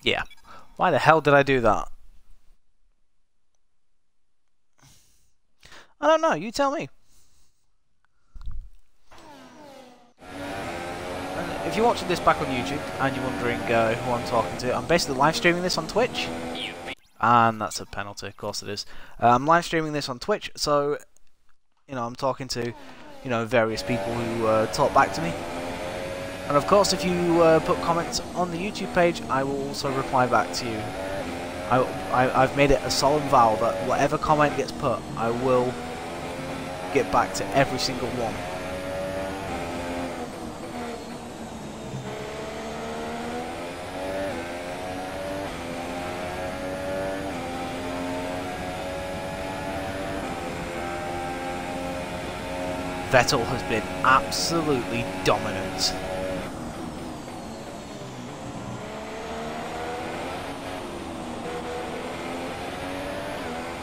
Yeah. Why the hell did I do that? I don't know, you tell me. If you're watching this back on YouTube and you're wondering who I'm talking to, I'm basically live streaming this on Twitch. And that's a penalty, of course it is. I'm live streaming this on Twitch, so, you know, I'm talking to, you know, various people who talk back to me. And of course, if you put comments on the YouTube page, I will also reply back to you. I've made it a solemn vow that whatever comment gets put, I will get back to every single one. Vettel has been absolutely dominant.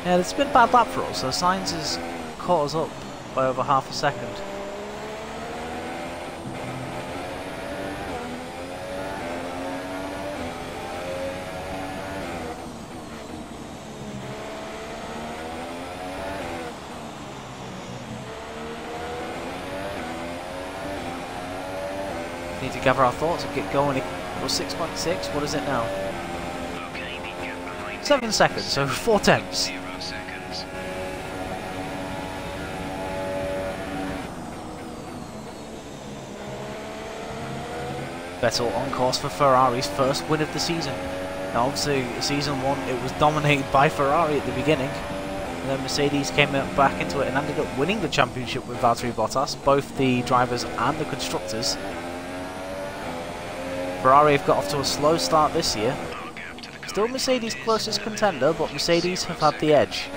Yeah, it's been a bad lap for us, so Sainz has caught us up by over half a second. Need to gather our thoughts and get going. It was 6.6, what is it now? 7 seconds, so 4 tenths. Vettel on course for Ferrari's first win of the season. Now obviously season 1 it was dominated by Ferrari at the beginning, and then Mercedes came back into it and ended up winning the championship with Valtteri Bottas, both the drivers and the constructors. Ferrari have got off to a slow start this year. Still Mercedes' closest contender, but Mercedes have had the edge.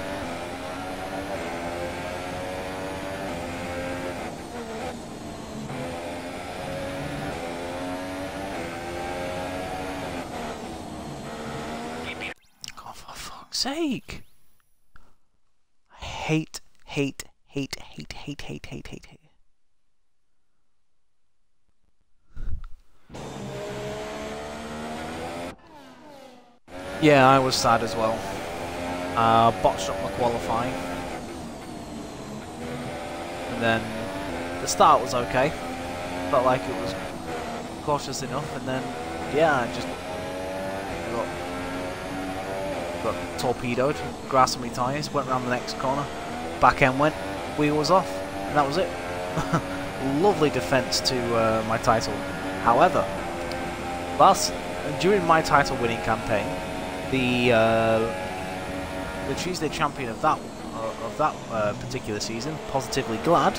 God, for fuck's sake! I hate. Yeah, I was sad as well. Botched up my qualifying. And then the start was okay. Felt like it was cautious enough, and then yeah, I just got torpedoed, grass on my tyres, went around the next corner, back end went, wheel was off, and that was it. Lovely defence to my title. However, during my title winning campaign, the Tuesday champion of that particular season, Positively Glad,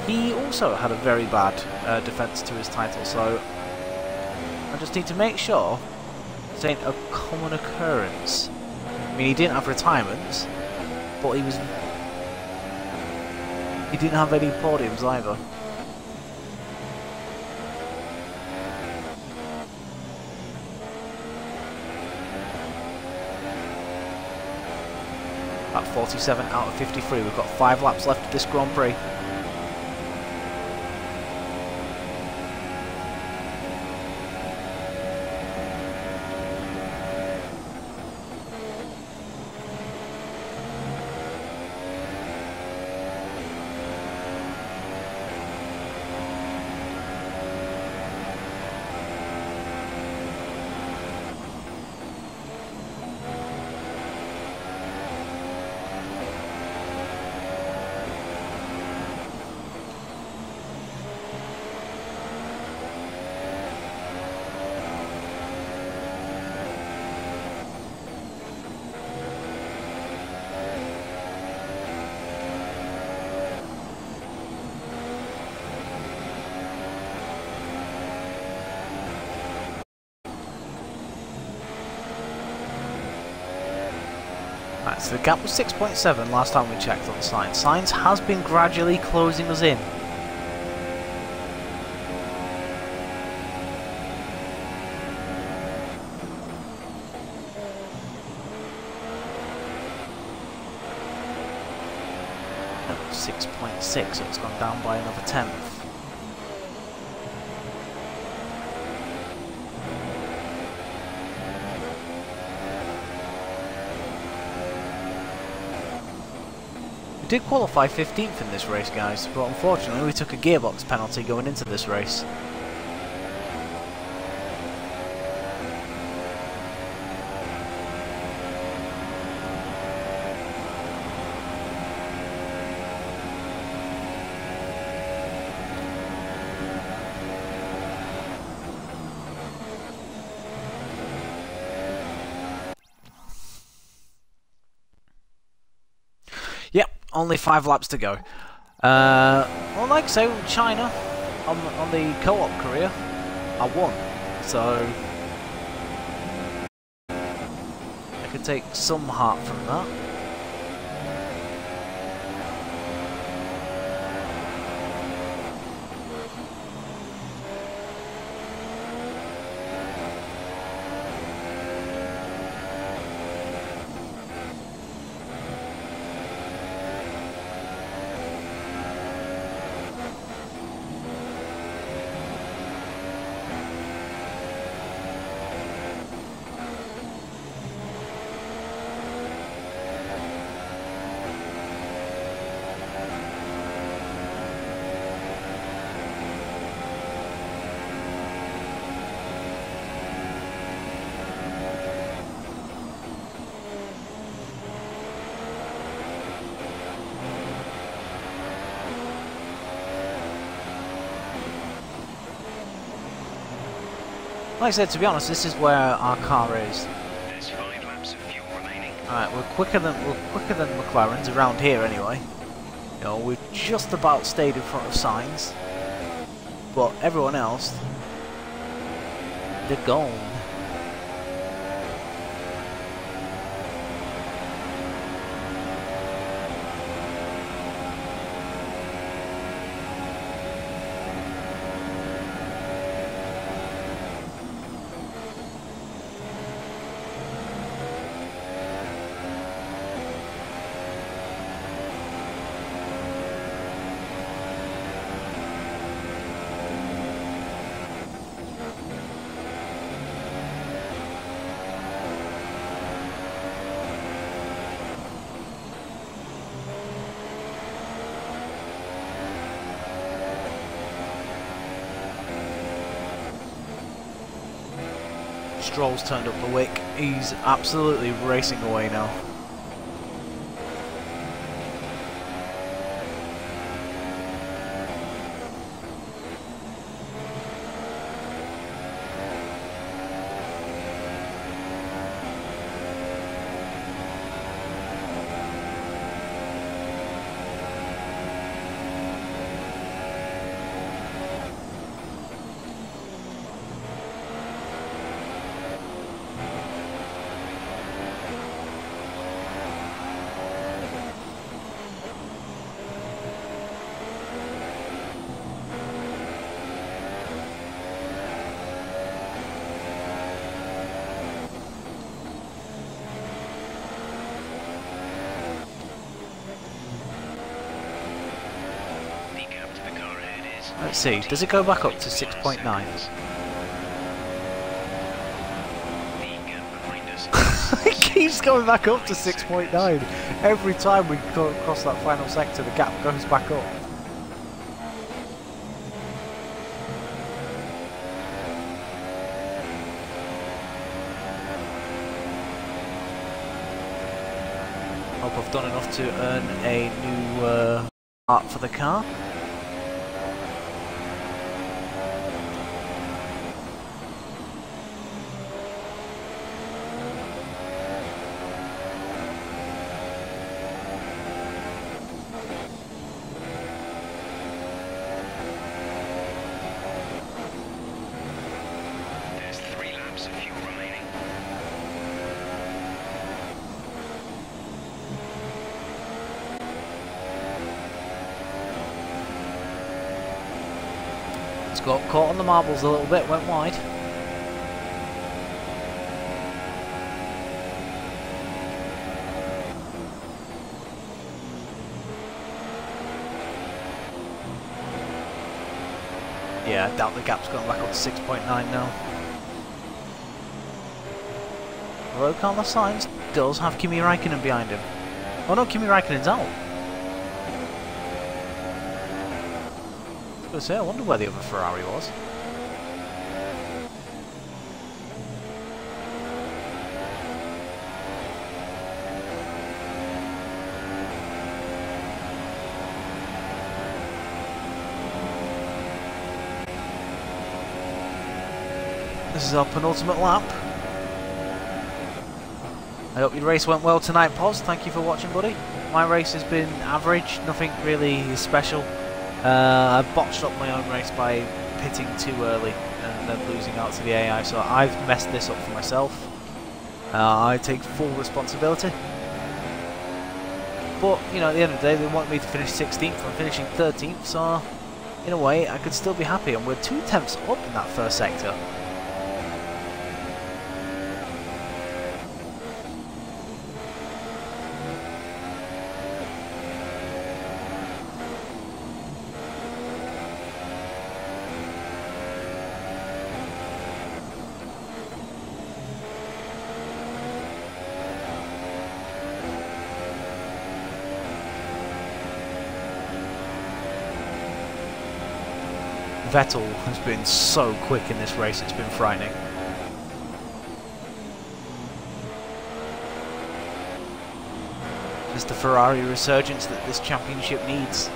he also had a very bad defence to his title. So I just need to make sure this ain't a common occurrence. I mean, he didn't have retirements, but he didn't have any podiums either. At 47 out of 53, we've got 5 laps left of this Grand Prix. The gap was 6.7 last time we checked on Sainz. Sainz has been gradually closing us in. No, 6.6, so it's gone down by another tenth. We did qualify 15th in this race, guys, but unfortunately we took a gearbox penalty going into this race. Yep, only 5 laps to go. Well, like I say, China, on the co-op career, I won. So, I could take some heart from that. Like I said, to be honest, this is where our car is. There's 5 laps of fuel remaining. Alright, we're quicker than McLaren's around here anyway. You know, we've just about stayed in front of Sainz. But everyone else, they're gone. Stroll's turned up the wick. He's absolutely racing away now. Let's see, does it go back up to 6.9? It keeps going back up to 6.9. Every time we go across that final sector, the gap goes back up. Hope I've done enough to earn a new part for the car. It's got caught on the marbles a little bit, went wide. Yeah, I doubt the gap's gone back up to 6.9 now. Road car on the signs does have Kimi Räikkönen behind him. Oh no, Kimi Räikkönen's out. I was going to say, I wonder where the other Ferrari was. This is our penultimate lap. I hope your race went well tonight, Poz. Thank you for watching, buddy. My race has been average, nothing really special. I botched up my own race by pitting too early and then losing out to the AI, so I've messed this up for myself. I take full responsibility. But, you know, at the end of the day, they want me to finish 16th. I'm finishing 13th, so in a way, I could still be happy. And we're 2 tenths up in that first sector. Vettel has been so quick in this race, it's been frightening. It's the Ferrari resurgence that this championship needs.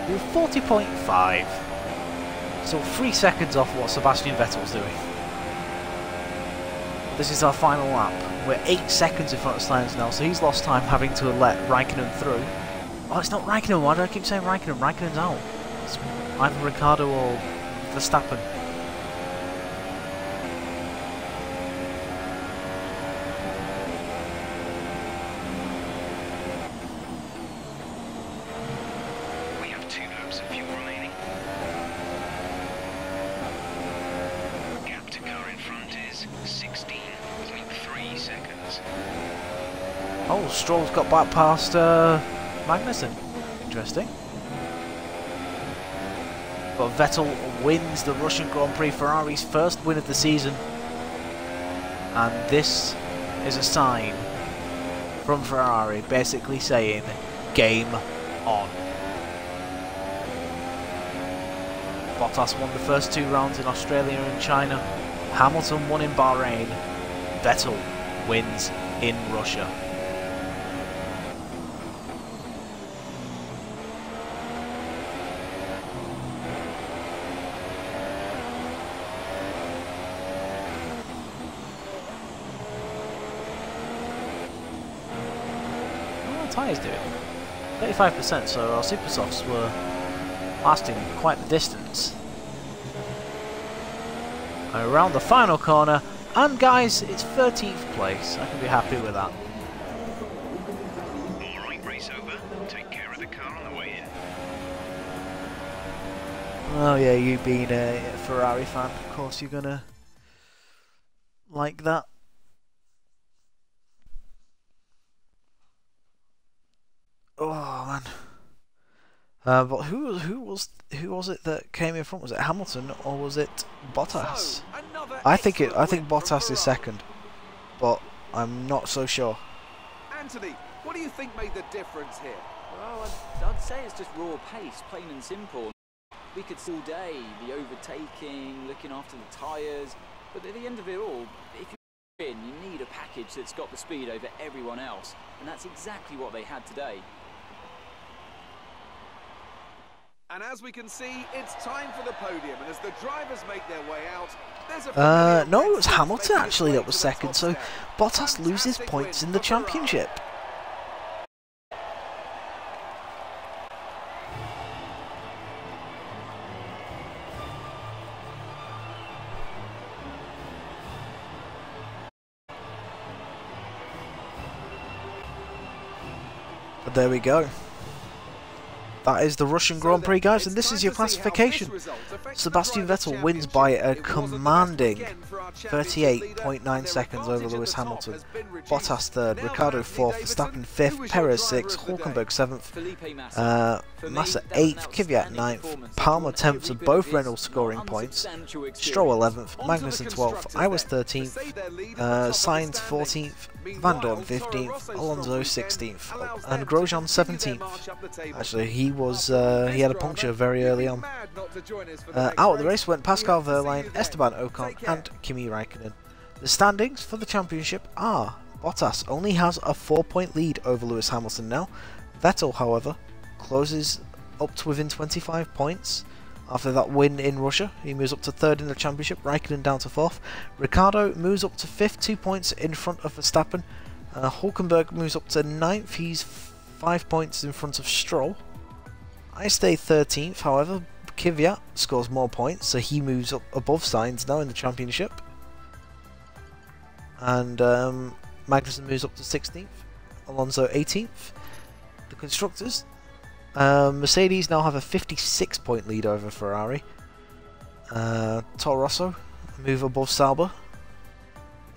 We're 40.5, so 3 seconds off what Sebastian Vettel's doing. This is our final lap. We're 8 seconds in front of Steins now, so he's lost time having to let Räikkönen through. Oh, it's not Räikkönen. Why do I keep saying Räikkönen? Räikkönen's out. It's either Ricciardo or Verstappen. Oh, Stroll's got back past Magnussen. Interesting. But Vettel wins the Russian Grand Prix, Ferrari's first win of the season. And this is a sign from Ferrari basically saying, game on. Bottas won the first 2 rounds in Australia and China. Hamilton won in Bahrain. Vettel wins in Russia. Tyres doing 35%, so our super softs were lasting quite the distance. Around the final corner, and guys, it's 13th place. I can be happy with that. Alright, race over. Take care of the car on the way in. Oh yeah, you being a Ferrari fan, of course you're gonna like that. Oh man. But who was it that came in front? Was it Hamilton or was it Bottas? I think Bottas is second, but I'm not so sure. Anthony, what do you think made the difference here? Well, I'd say it's just raw pace, plain and simple. We could see all day the overtaking, looking after the tyres, but at the end of it all, if you win, you need a package that's got the speed over everyone else, and that's exactly what they had today. And as we can see, it's time for the podium, and as the drivers make their way out, there's a no, it was Hamilton actually that was second, so Bottas loses points in the championship. there we go. That is the Russian Grand Prix, guys, and this is your classification. Sebastian Vettel wins by a commanding 38.9 seconds over Lewis Hamilton. Bottas third, Ricciardo 4th, Verstappen 5th, Perez 6th, Hulkenberg 7th, Massa 8th, Kvyat 9th, Palmer 10th, so both Reynolds scoring points. Stroll 11th, Magnussen 12th, I was 13th, Sainz 14th, Van Dorn 15th, Alonso 16th, and Grosjean 17th. Actually, he had a puncture very early on. Out of the race went Pascal Wehrlein, Esteban Ocon, and Kimi Raikkonen. The standings for the championship are: Bottas only has a 4-point lead over Lewis Hamilton now. Vettel, however, closes up to within 25 points. After that win in Russia, he moves up to 3rd in the championship, Raikkonen down to 4th. Ricciardo moves up to 5th, 2 points in front of Verstappen. Hulkenberg moves up to 9th, he's 5 points in front of Stroll. I stay 13th, however, Kvyat scores more points, so he moves up above Sainz now in the championship. And Magnussen moves up to 16th, Alonso 18th. The constructors, Mercedes now have a 56-point lead over Ferrari. Toro Rosso move above Sauber.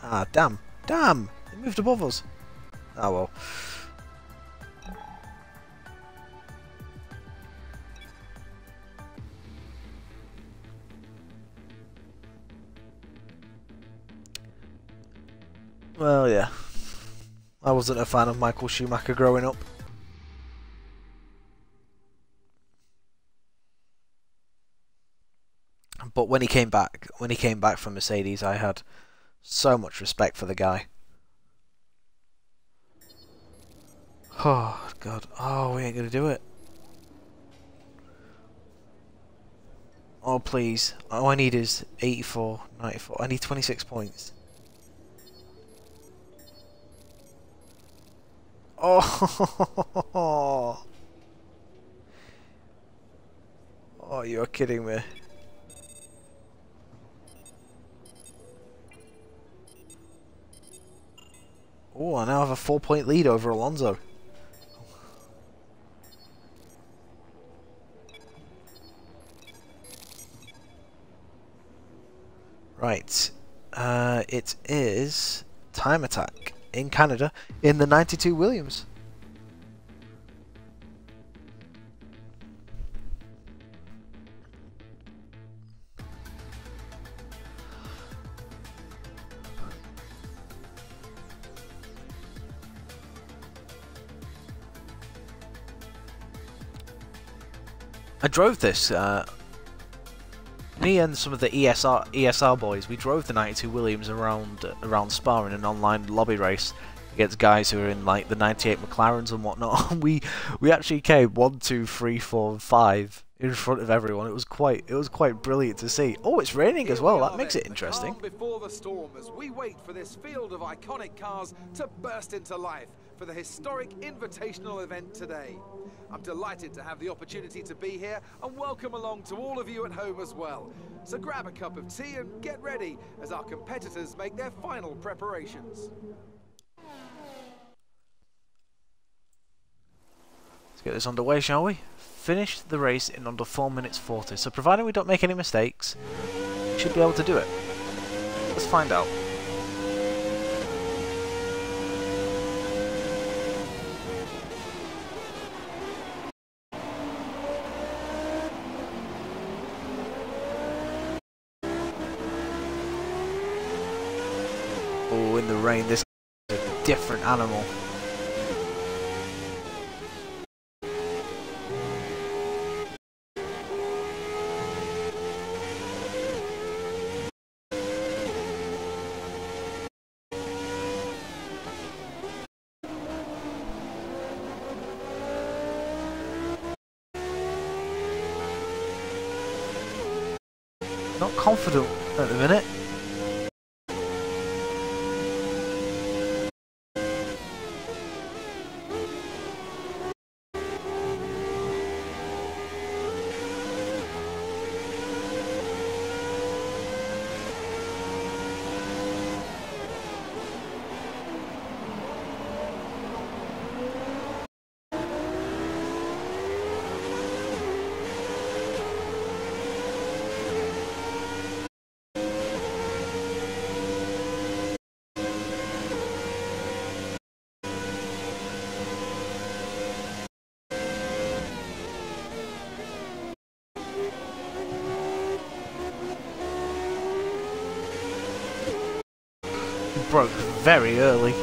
Ah, damn, they moved above us. Ah well. Well, yeah. I wasn't a fan of Michael Schumacher growing up. But when he came back from Mercedes, I had so much respect for the guy. Oh, God. Oh, we ain't gonna do it. Oh, please. All I need is 84, 94. I need 26 points. Oh, oh, you're kidding me. Oh, I now have a 4-point lead over Alonso. Right, it is time attack in Canada in the 92 Williams. I drove this, me and some of the ESR boys, we drove the 92 Williams around Spa in an online lobby race against guys who are in like the 98 McLarens and whatnot. we actually came 1, 2, 3, 4, and 5 in front of everyone. It was quite brilliant to see. Oh, it's raining as well. That makes it interesting. Before the storm, as we wait for this field of iconic cars to burst into life for the historic invitational event today. I'm delighted to have the opportunity to be here and welcome along to all of you at home as well. So grab a cup of tea and get ready as our competitors make their final preparations. Let's get this underway, shall we? Finish the race in under 4 minutes 40. So provided we don't make any mistakes, we should be able to do it. Let's find out. Oh, in the rain, this is a different animal. Not confident at the minute. Broke very early.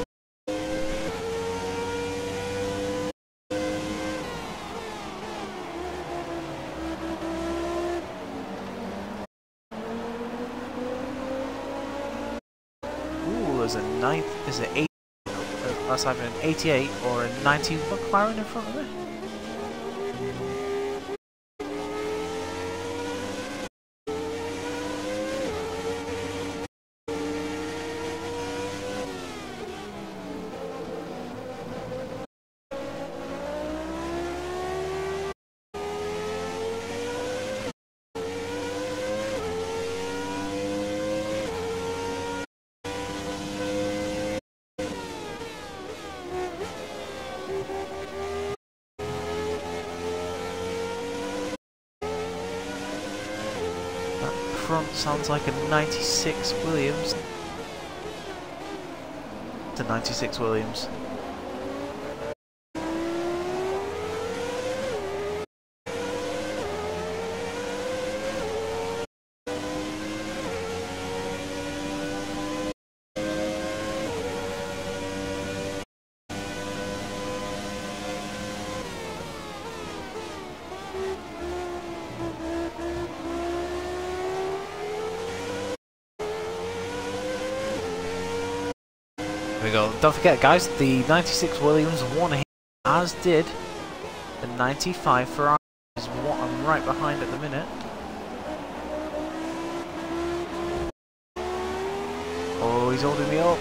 Ooh, there's a there's an 8. That's either an 88 or a 90 McLaren in front of it. Front sounds like a 96 Williams. It's a 96 Williams. There we go. Don't forget, guys, the 96 Williams won here, as did the 95 Ferrari, is what I'm right behind at the minute. Oh, he's holding me up.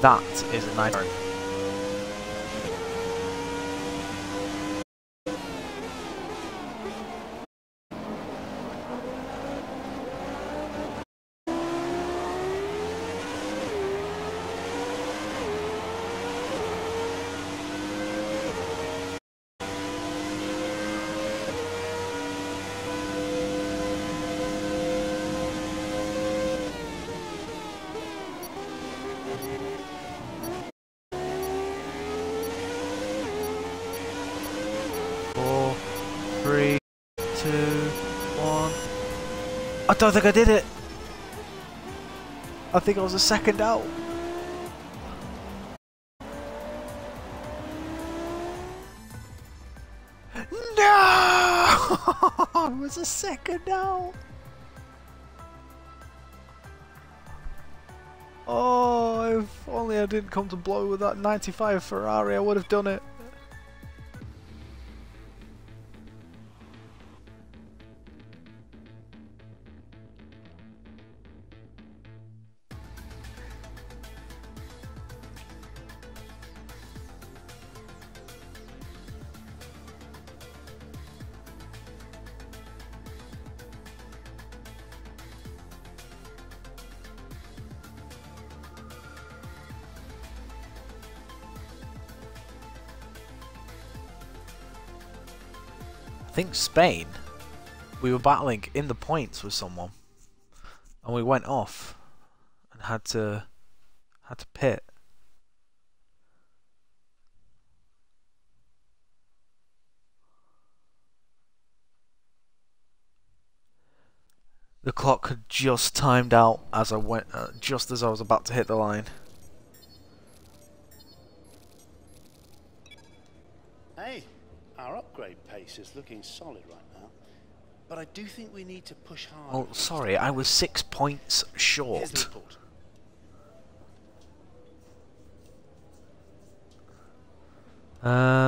That is a nice turn. I don't think I did it. I think I was a second out. No! I was a second out. Oh, if only I didn't come to blow with that 95 Ferrari, I would have done it. I think Spain, we were battling in the points with someone, and we went off and had to pit. The clock had just timed out as I went, just as I was about to hit the line. Hey, our upgrade pace is looking solid right now, but I do think we need to push hard. Oh, sorry, I was 6 points short. Here's the report.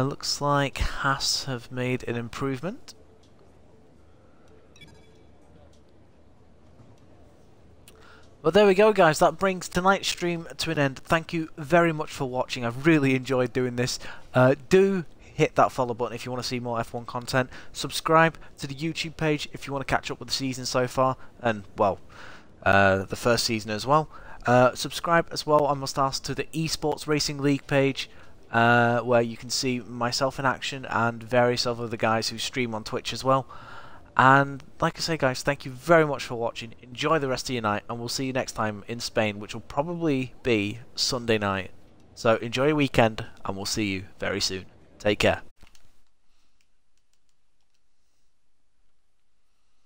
Looks like Haas have made an improvement. But there we go, guys. That brings tonight's stream to an end. Thank you very much for watching. I've really enjoyed doing this. Do hit that follow button if you want to see more F1 content. Subscribe to the YouTube page if you want to catch up with the season so far, and well, the first season as well. Subscribe as well, I must ask, to the Esports Racing League page, where you can see myself in action and various other guys who stream on Twitch as well. And like I say, guys, thank you very much for watching. Enjoy the rest of your night, and we'll see you next time in Spain, which will probably be Sunday night. So enjoy your weekend, and we'll see you very soon. Take care.